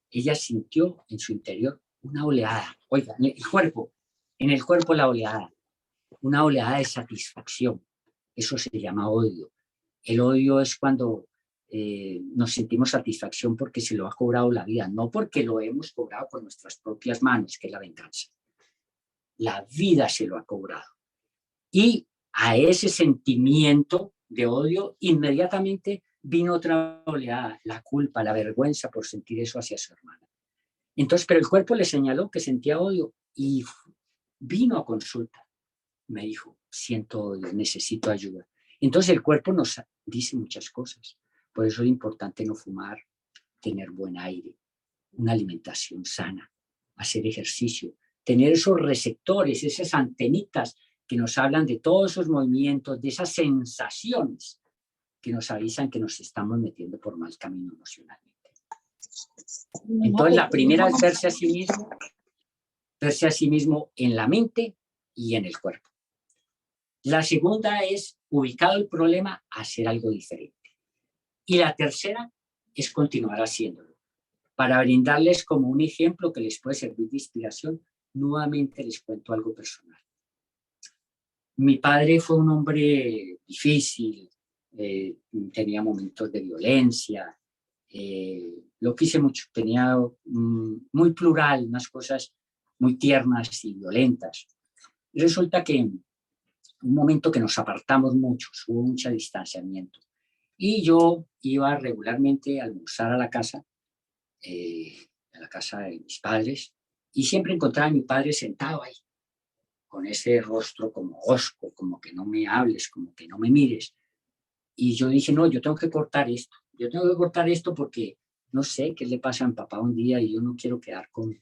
[SPEAKER 2] ella sintió en su interior una oleada. Oiga, en el cuerpo la oleada, una oleada de satisfacción. Eso se llama odio. El odio es cuando nos sentimos satisfacción porque se lo ha cobrado la vida, no porque lo hemos cobrado con nuestras propias manos, que es la venganza. La vida se lo ha cobrado. Y a ese sentimiento de odio inmediatamente vino otra oleada, la culpa, la vergüenza por sentir eso hacia su hermana. Entonces, pero el cuerpo le señaló que sentía odio y vino a consulta. Me dijo, siento odio, necesito ayuda. Entonces el cuerpo nos dice muchas cosas. Por eso es importante no fumar, tener buen aire, una alimentación sana, hacer ejercicio, tener esos receptores, esas antenitas que nos hablan de todos esos movimientos, de esas sensaciones que nos avisan que nos estamos metiendo por mal camino emocionalmente. Entonces, la primera es verse a sí mismo en la mente y en el cuerpo. La segunda es, ubicado el problema, hacer algo diferente. Y la tercera es continuar haciéndolo. Para brindarles como un ejemplo que les puede servir de inspiración, nuevamente les cuento algo personal. Mi padre fue un hombre difícil, tenía momentos de violencia, lo quise mucho, tenía muy plural, unas cosas muy tiernas y violentas. Y resulta que en un momento que nos apartamos mucho, hubo mucho distanciamiento. Y yo iba regularmente a almorzar a la casa de mis padres, Y siempre encontraba a mi padre sentado ahí, con ese rostro como hosco, como que no me hables, como que no me mires. Y yo dije, no, yo tengo que cortar esto. Yo tengo que cortar esto porque no sé qué le pasa a mi papá un día y yo no quiero quedar con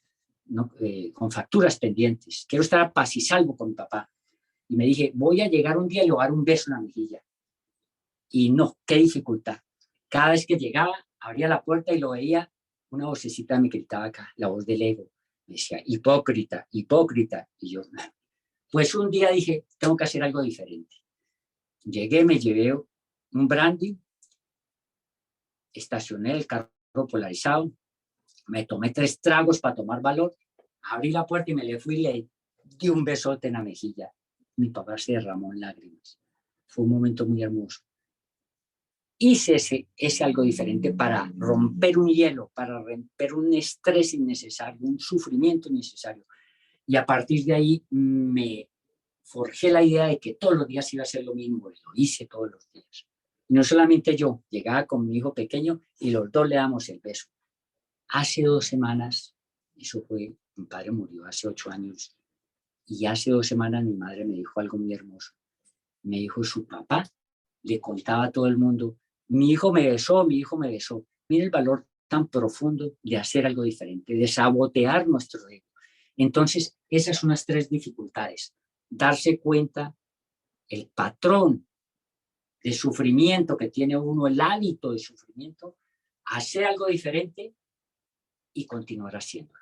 [SPEAKER 2] facturas pendientes. Quiero estar a paz y salvo con mi papá. Y me dije, voy a llegar un día y le voy a dar un beso en la mejilla. Y no, qué dificultad. Cada vez que llegaba, abría la puerta y lo veía, una vocecita me gritaba acá, la voz del ego. Me decía, hipócrita, hipócrita. Y yo, pues un día dije, tengo que hacer algo diferente. Llegué, me llevé un brandy, estacioné el carro polarizado, me tomé 3 tragos para tomar valor, abrí la puerta y me le fui y le di un besote en la mejilla. Mi papá se derramó en lágrimas. Fue un momento muy hermoso. Hice ese algo diferente para romper un hielo, para romper un estrés innecesario, un sufrimiento innecesario. Y a partir de ahí me forjé la idea de que todos los días iba a ser lo mismo, y lo hice todos los días. Y no solamente yo, llegaba con mi hijo pequeño y los dos le damos el beso. Hace 2 semanas, eso fue, mi padre murió hace 8 años, y hace 2 semanas mi madre me dijo algo muy hermoso. Me dijo, su papá le contaba a todo el mundo, mi hijo me besó, mi hijo me besó. Mira el valor tan profundo de hacer algo diferente, de sabotear nuestro ego. Entonces, esas son las 3 dificultades. Darse cuenta el patrón de sufrimiento que tiene uno, el hábito de sufrimiento, hacer algo diferente y continuar haciéndolo.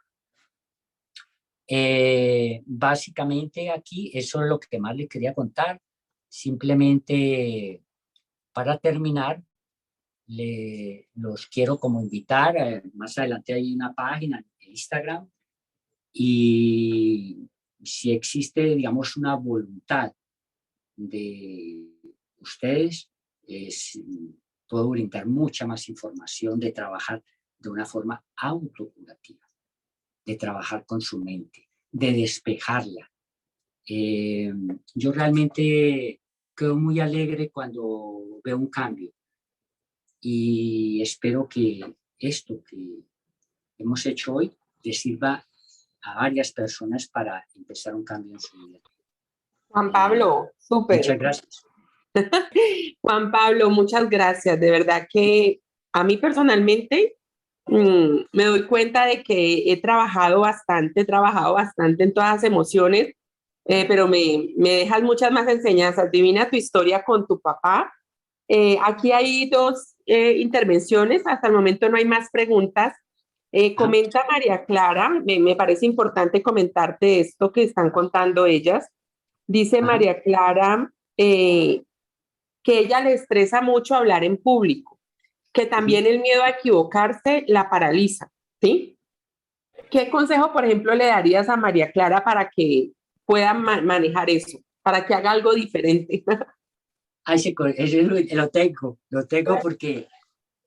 [SPEAKER 2] Básicamente aquí eso es lo que más les quería contar. Simplemente para terminar, los quiero como invitar, más adelante hay una página en Instagram y si existe, digamos, una voluntad de ustedes, puedo brindar mucha más información de trabajar de una forma autocurativa, de trabajar con su mente, de despejarla. Yo realmente quedo muy alegre cuando veo un cambio y espero que esto que hemos hecho hoy les sirva a varias personas para empezar un cambio en su vida.
[SPEAKER 1] Juan Pablo, súper.
[SPEAKER 2] Muchas gracias.
[SPEAKER 1] Juan Pablo, muchas gracias. De verdad que a mí personalmente me doy cuenta de que he trabajado bastante en todas las emociones, pero me dejas muchas más enseñanzas. Divina tu historia con tu papá. Aquí hay 2 intervenciones, hasta el momento no hay más preguntas. Comenta María Clara, me parece importante comentarte esto que están contando ellas. Dice María Clara que ella le estresa mucho hablar en público, que también el miedo a equivocarse la paraliza, ¿sí? ¿Qué consejo, por ejemplo, le darías a María Clara para que pueda manejar eso, para que haga algo diferente?
[SPEAKER 2] Ese lo tengo porque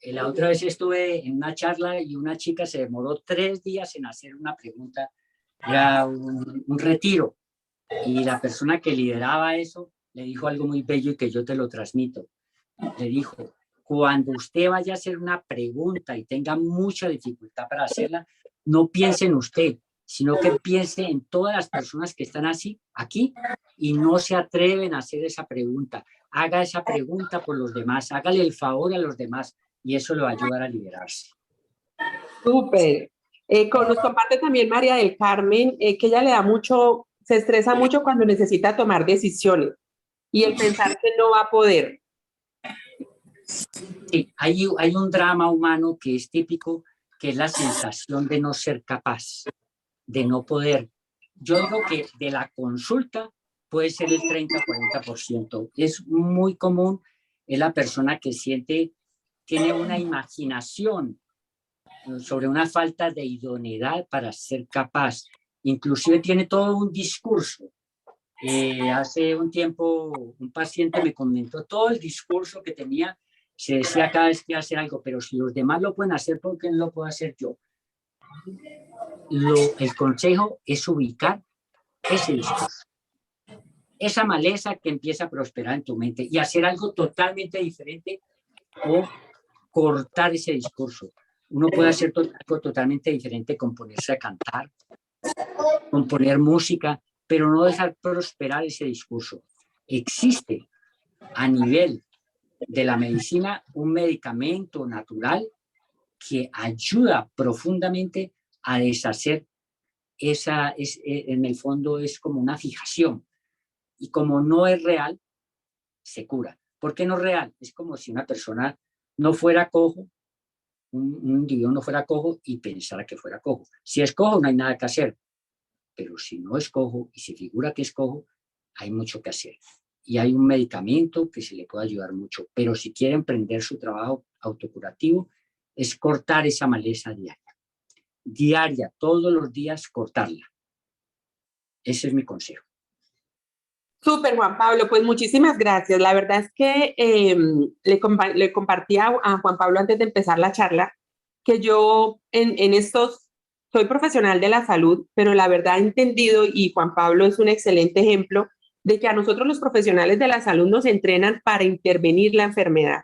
[SPEAKER 2] la otra vez estuve en una charla y una chica se demoró 3 días en hacer una pregunta, era un retiro, y la persona que lideraba eso le dijo algo muy bello y que yo te lo transmito. Le dijo, cuando usted vaya a hacer una pregunta y tenga mucha dificultad para hacerla, no piense en usted, sino que piense en todas las personas que están aquí y no se atreven a hacer esa pregunta. Haga esa pregunta por los demás, hágale el favor a los demás y eso le va a ayudar a liberarse.
[SPEAKER 1] Súper. Nos comparte también María del Carmen, que ella le da mucho, se estresa mucho cuando necesita tomar decisiones y el pensar que no va a poder.
[SPEAKER 2] Sí, hay un drama humano que es típico, que es la sensación de no ser capaz, de no poder. Yo digo que de la consulta puede ser el 30-40%. Es muy común, es la persona que tiene una imaginación sobre una falta de idoneidad para ser capaz. Inclusive tiene todo un discurso. Hace un tiempo un paciente me comentó todo el discurso que tenía, se decía cada vez que hacer algo, pero si los demás lo pueden hacer, ¿por qué no lo puedo hacer yo? El consejo es ubicar ese discurso, esa maleza que empieza a prosperar en tu mente y hacer algo totalmente diferente o cortar ese discurso. Uno puede hacer algo totalmente diferente con ponerse a cantar, componer música, pero no dejar prosperar ese discurso. Existe a nivel de la medicina un medicamento natural que ayuda profundamente a deshacer en el fondo es como una fijación. Y como no es real, se cura. ¿Por qué no es real? Es como si una persona no fuera cojo, un individuo no fuera cojo y pensara que fuera cojo. Si es cojo, no hay nada que hacer. Pero si no es cojo y se figura que es cojo, hay mucho que hacer. Y hay un medicamento que se le puede ayudar mucho. Pero si quiere emprender su trabajo autocurativo, es cortar esa maleza diaria. Diaria, todos los días cortarla. Ese es mi consejo.
[SPEAKER 1] Súper, Juan Pablo, pues muchísimas gracias. La verdad es que le compartí a Juan Pablo antes de empezar la charla que yo en estos, soy profesional de la salud, pero la verdad he entendido, y Juan Pablo es un excelente ejemplo, de que a nosotros los profesionales de la salud nos entrenan para intervenir la enfermedad,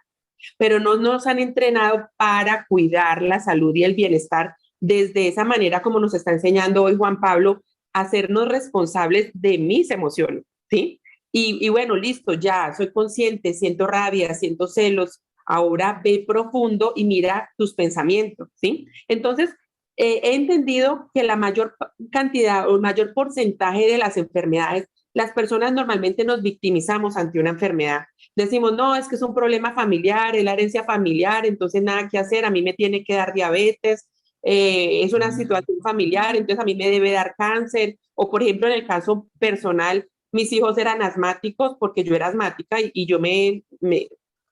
[SPEAKER 1] pero no nos han entrenado para cuidar la salud y el bienestar desde esa manera como nos está enseñando hoy Juan Pablo, hacernos responsables de mis emociones, ¿sí? Y bueno, listo, ya soy consciente, siento rabia, siento celos, ahora ve profundo y mira tus pensamientos, ¿sí? Entonces, he entendido que la mayor cantidad o el mayor porcentaje de las enfermedades, las personas normalmente nos victimizamos ante una enfermedad. Decimos, no, es que es un problema familiar, es la herencia familiar, entonces nada que hacer, a mí me tiene que dar diabetes, es una situación familiar, entonces a mí me debe dar cáncer. O por ejemplo, en el caso personal, mis hijos eran asmáticos porque yo era asmática y yo me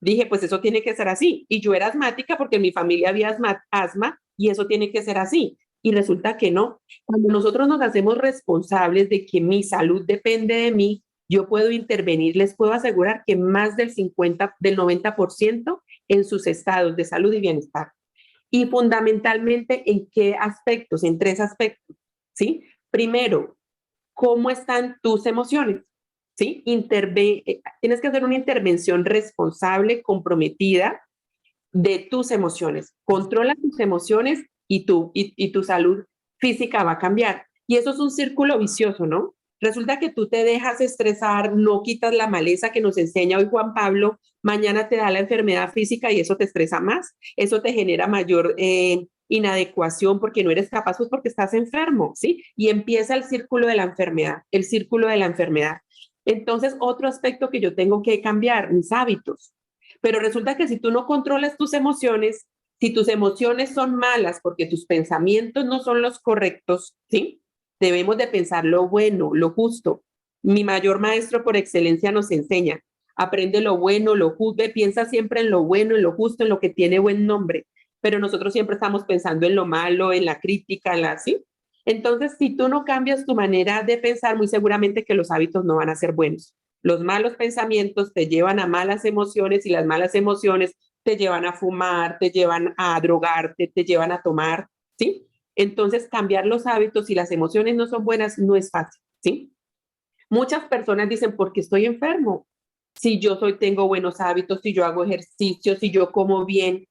[SPEAKER 1] dije, pues eso tiene que ser así. Y yo era asmática porque en mi familia había asma y eso tiene que ser así. Y resulta que no. Cuando nosotros nos hacemos responsables de que mi salud depende de mí, yo puedo intervenir, les puedo asegurar que más del 50, del 90% en sus estados de salud y bienestar. Y fundamentalmente, ¿en qué aspectos? En tres aspectos, ¿sí? Primero, ¿cómo están tus emociones? ¿Sí? Tienes que hacer una intervención responsable, comprometida de tus emociones. Controla tus emociones y tu salud física va a cambiar. Y eso es un círculo vicioso, ¿no? Resulta que tú te dejas estresar, no quitas la maleza que nos enseña hoy Juan Pablo, mañana te da la enfermedad física y eso te estresa más, eso te genera mayor inadecuación porque no eres capaz, pues porque estás enfermo, ¿sí? Y empieza el círculo de la enfermedad, el círculo de la enfermedad. Entonces, otro aspecto que yo tengo que cambiar, mis hábitos. Pero resulta que si tú no controlas tus emociones, si tus emociones son malas porque tus pensamientos no son los correctos, ¿sí? Debemos de pensar lo bueno, lo justo. Mi mayor maestro por excelencia nos enseña, aprende lo bueno, lo justo, piensa siempre en lo bueno, en lo justo, en lo que tiene buen nombre, pero nosotros siempre estamos pensando en lo malo, en la crítica, en la, ¿sí? Entonces, si tú no cambias tu manera de pensar, muy seguramente que los hábitos no van a ser buenos. Los malos pensamientos te llevan a malas emociones y las malas emociones te llevan a fumar, te llevan a drogarte, te llevan a tomar, ¿sí? Entonces, cambiar los hábitos si las emociones no son buenas no es fácil, ¿sí? Muchas personas dicen, ¿por qué estoy enfermo? Si yo tengo buenos hábitos, si yo hago ejercicio, si yo como bien,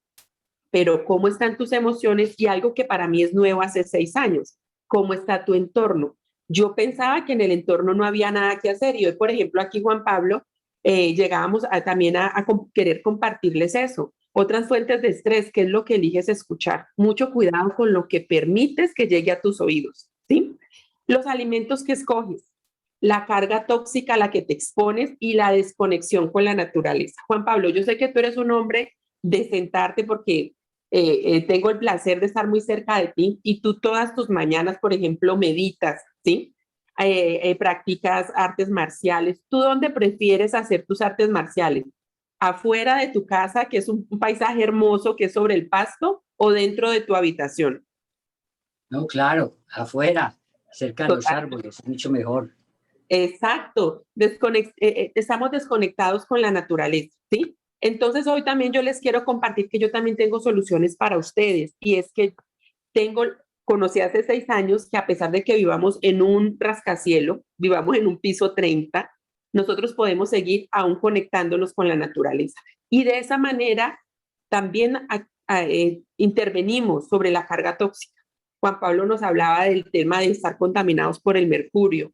[SPEAKER 1] pero ¿cómo están tus emociones? Y algo que para mí es nuevo hace 6 años, ¿cómo está tu entorno? Yo pensaba que en el entorno no había nada que hacer y hoy, por ejemplo, aquí Juan Pablo, llegábamos también a querer compartirles eso. Otras fuentes de estrés, ¿qué es lo que eliges escuchar? Mucho cuidado con lo que permites que llegue a tus oídos, ¿sí? Los alimentos que escoges, la carga tóxica a la que te expones y la desconexión con la naturaleza. Juan Pablo, yo sé que tú eres un hombre de sentarte porque tengo el placer de estar muy cerca de ti y tú todas tus mañanas, por ejemplo, meditas, ¿sí? Practicas artes marciales. ¿Tú dónde prefieres hacer tus artes marciales? ¿Afuera de tu casa, que es un paisaje hermoso, que es sobre el pasto, o dentro de tu habitación?
[SPEAKER 2] No, claro, afuera, cerca de los
[SPEAKER 1] Total.
[SPEAKER 2] árboles, mucho mejor.
[SPEAKER 1] Exacto, estamos desconectados con la naturaleza, ¿sí? Entonces hoy también yo les quiero compartir que yo también tengo soluciones para ustedes y es que conocí hace 6 años que a pesar de que vivamos en un rascacielo, vivamos en un piso 30, nosotros podemos seguir aún conectándonos con la naturaleza. Y de esa manera también intervenimos sobre la carga tóxica. Juan Pablo nos hablaba del tema de estar contaminados por el mercurio,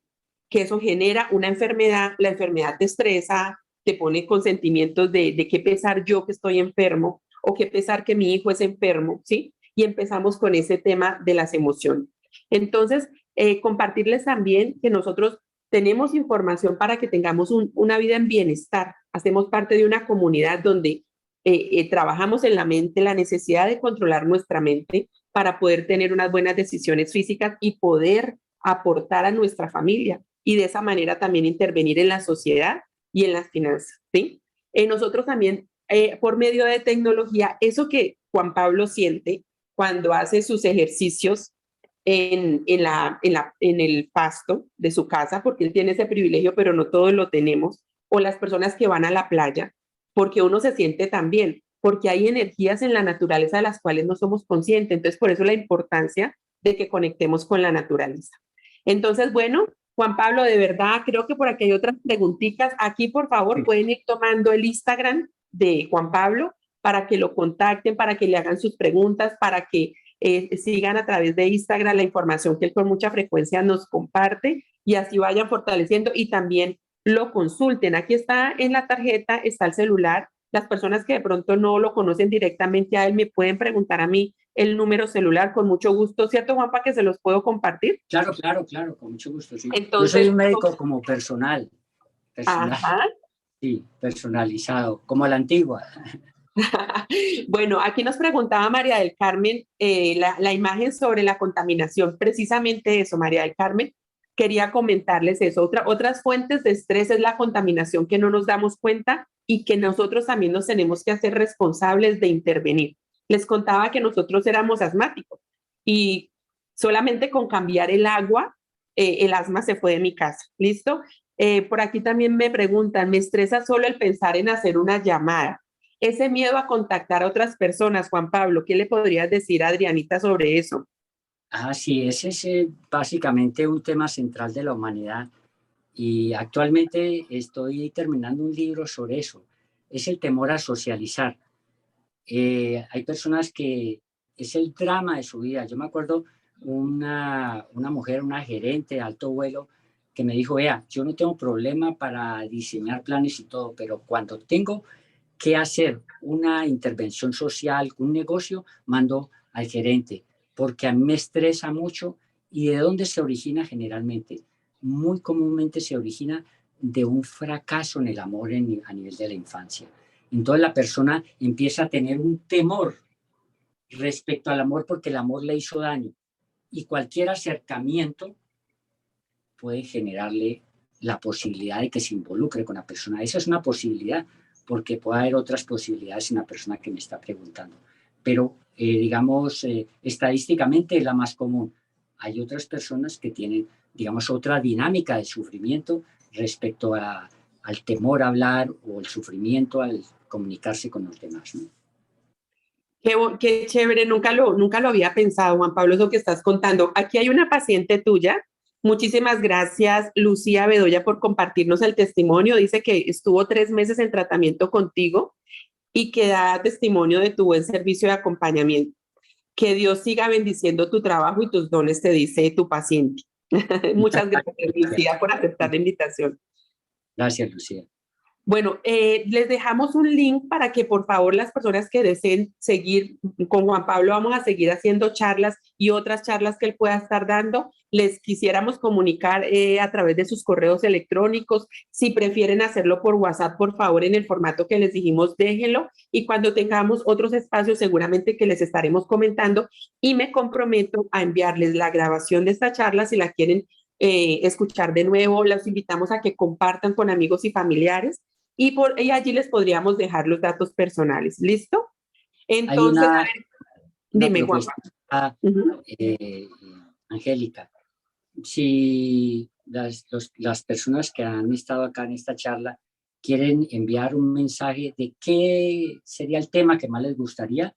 [SPEAKER 1] que eso genera una enfermedad, la enfermedad te estresa, te pone con sentimientos de qué pesar yo que estoy enfermo o qué pesar que mi hijo es enfermo, ¿sí? Y empezamos con ese tema de las emociones. Entonces, compartirles también que nosotros tenemos información para que tengamos una vida en bienestar. Hacemos parte de una comunidad donde trabajamos en la mente, la necesidad de controlar nuestra mente para poder tener unas buenas decisiones físicas y poder aportar a nuestra familia y de esa manera también intervenir en la sociedad y en las finanzas, ¿sí? Nosotros también, por medio de tecnología, eso que Juan Pablo siente cuando hace sus ejercicios en el pasto de su casa, porque él tiene ese privilegio, pero no todos lo tenemos, o las personas que van a la playa, porque uno se siente tan bien, porque hay energías en la naturaleza de las cuales no somos conscientes. Entonces, por eso la importancia de que conectemos con la naturaleza. Entonces, bueno, Juan Pablo, de verdad, creo que por aquí hay otras preguntitas. Aquí, por favor, pueden ir tomando el Instagram de Juan Pablo para que lo contacten, para que le hagan sus preguntas, para que sigan a través de Instagram la información que él con mucha frecuencia nos comparte y así vayan fortaleciendo y también lo consulten. Aquí está en la tarjeta, está el celular. Las personas que de pronto no lo conocen directamente a él me pueden preguntar a mí el número celular con mucho gusto, ¿cierto, Juanpa, que se los puedo compartir?
[SPEAKER 2] Claro, claro, claro, con mucho gusto, sí. Yo soy
[SPEAKER 1] Entonces,
[SPEAKER 2] un médico como personal,
[SPEAKER 1] ajá.
[SPEAKER 2] sí, personalizado, como a la antigua.
[SPEAKER 1] Bueno, aquí nos preguntaba María del Carmen la imagen sobre la contaminación. Precisamente eso, María del Carmen, quería comentarles eso. Otras fuentes de estrés es la contaminación que no nos damos cuenta y que nosotros también nos tenemos que hacer responsables de intervenir. Les contaba que nosotros éramos asmáticos y solamente con cambiar el agua, el asma se fue de mi casa. ¿Listo? Por aquí también me preguntan, ¿me estresa solo el pensar en hacer una llamada? Ese miedo a contactar a otras personas, Juan Pablo, ¿qué le podrías decir a Adrianita sobre eso?
[SPEAKER 2] Sí, ese es básicamente un tema central de la humanidad y actualmente estoy terminando un libro sobre eso. Es el temor a socializar. Hay personas que es el drama de su vida. Yo me acuerdo una mujer, una gerente de alto vuelo, que me dijo, vea, yo no tengo problema para diseñar planes y todo, pero cuando tengo que hacer una intervención social, un negocio, mando al gerente, porque a mí me estresa mucho. ¿Y de dónde se origina generalmente? Muy comúnmente se origina de un fracaso en el amor a nivel de la infancia. Entonces la persona empieza a tener un temor respecto al amor porque el amor le hizo daño y cualquier acercamiento puede generarle la posibilidad de que se involucre con la persona. Esa es una posibilidad porque puede haber otras posibilidades en la persona que me está preguntando. Pero, digamos, estadísticamente es la más común. Hay otras personas que tienen, digamos, otra dinámica de sufrimiento respecto al temor a hablar o el sufrimiento al comunicarse con los demás, ¿no?
[SPEAKER 1] Qué chévere, nunca lo había pensado, Juan Pablo, eso que estás contando. Aquí hay una paciente tuya. Muchísimas gracias, Lucía Bedoya, por compartirnos el testimonio. Dice que estuvo 3 meses en tratamiento contigo y que da testimonio de tu buen servicio de acompañamiento. Que Dios siga bendiciendo tu trabajo y tus dones, te dice tu paciente.
[SPEAKER 2] Muchas
[SPEAKER 1] Muchas gracias,
[SPEAKER 2] gracias.
[SPEAKER 1] Lucía, por aceptar la invitación.
[SPEAKER 2] Gracias, Lucía.
[SPEAKER 1] Bueno, les dejamos un link para que por favor las personas que deseen seguir con Juan Pablo, vamos a seguir haciendo charlas y otras charlas que él pueda estar dando. Les quisiéramos comunicar a través de sus correos electrónicos. Si prefieren hacerlo por WhatsApp, por favor, en el formato que les dijimos, déjenlo. Y cuando tengamos otros espacios, seguramente que les estaremos comentando y me comprometo a enviarles la grabación de esta charla si la quieren escuchar de nuevo. Los invitamos a que compartan con amigos y familiares y allí les podríamos dejar los datos personales. ¿Listo?
[SPEAKER 2] Hay
[SPEAKER 1] Entonces, a ver,
[SPEAKER 2] una
[SPEAKER 1] dime, Juanpa.
[SPEAKER 2] propuesta,
[SPEAKER 1] Uh-huh.
[SPEAKER 2] Angélica. Si las personas que han estado acá en esta charla quieren enviar un mensaje de qué sería el tema que más les gustaría,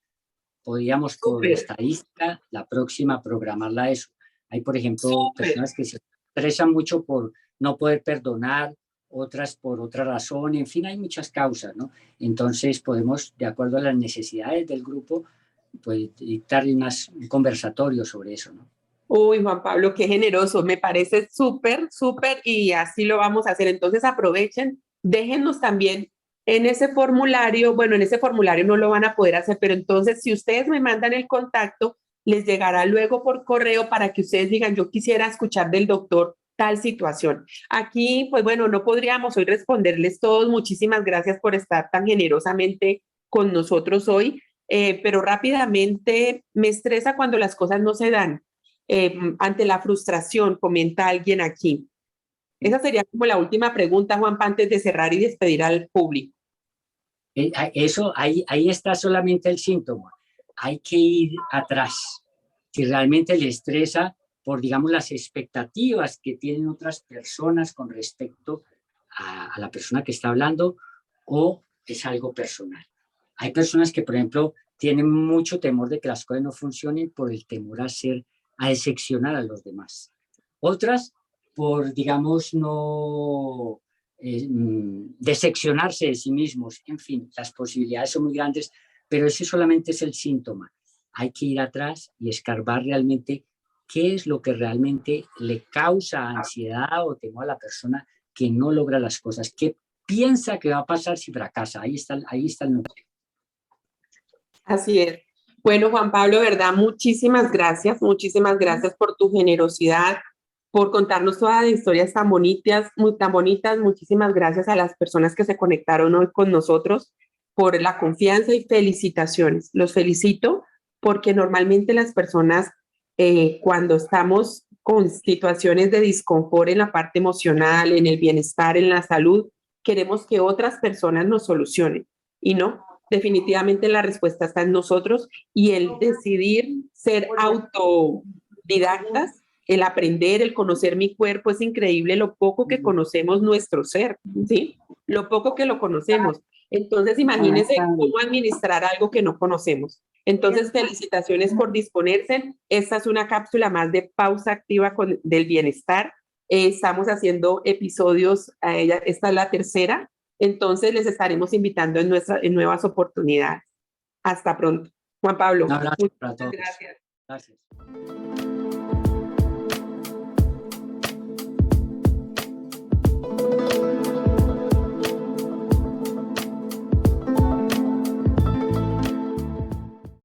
[SPEAKER 2] podríamos por
[SPEAKER 1] Súper,
[SPEAKER 2] estadística la próxima programarla eso. Hay, por ejemplo,
[SPEAKER 1] súper.
[SPEAKER 2] personas que se estresan mucho por no poder perdonar, otras por otra razón, en fin, hay muchas causas, ¿no? Entonces podemos, de acuerdo a las necesidades del grupo, pues, dictar un conversatorio sobre eso, ¿no?
[SPEAKER 1] Uy, Juan Pablo, qué generoso, me parece súper, súper y así lo vamos a hacer. Entonces aprovechen, déjennos también en ese formulario, bueno, en ese formulario no lo van a poder hacer, pero entonces si ustedes me mandan el contacto, les llegará luego por correo para que ustedes digan, yo quisiera escuchar del doctor tal situación. Aquí, pues bueno, no podríamos hoy responderles todos. Muchísimas gracias por estar tan generosamente con nosotros hoy, pero rápidamente me estresa cuando las cosas no se dan ante la frustración, comenta alguien aquí. Esa sería como la última pregunta, Juanpa, antes de cerrar y despedir al público.
[SPEAKER 2] Eso, ahí está solamente el síntoma. Hay que ir atrás. Si realmente le estresa por, digamos, las expectativas que tienen otras personas con respecto a la persona que está hablando, o es algo personal. Hay personas que, por ejemplo, tienen mucho temor de que las cosas no funcionen por el temor a decepcionar a los demás. Otras, por, digamos, no decepcionarse de sí mismos. En fin, las posibilidades son muy grandes, pero ese solamente es el síntoma. Hay que ir atrás y escarbar realmente qué es lo que realmente le causa ansiedad o temor a la persona que no logra las cosas, qué piensa que va a pasar si fracasa. Ahí está el núcleo.
[SPEAKER 1] Así es. Bueno, Juan Pablo, ¿verdad? Muchísimas gracias por tu generosidad, por contarnos todas las historias tan bonitas, muy tan bonitas. Muchísimas gracias a las personas que se conectaron hoy con nosotros por la confianza y felicitaciones. Los felicito porque normalmente las personas cuando estamos con situaciones de disconfort en la parte emocional, en el bienestar, en la salud, queremos que otras personas nos solucionen y no. Definitivamente la respuesta está en nosotros y el decidir ser autodidactas, el aprender, el conocer mi cuerpo, es increíble lo poco que conocemos nuestro ser, ¿sí? Lo poco que lo conocemos. Entonces, imagínense cómo administrar algo que no conocemos. Entonces, felicitaciones por disponerse. Esta es una cápsula más de pausa activa del bienestar. Estamos haciendo episodios, esta es la tercera. Entonces les estaremos invitando en nuevas oportunidades. Hasta pronto. Juan Pablo.
[SPEAKER 2] Un abrazo para todos.
[SPEAKER 1] Gracias.
[SPEAKER 2] Gracias.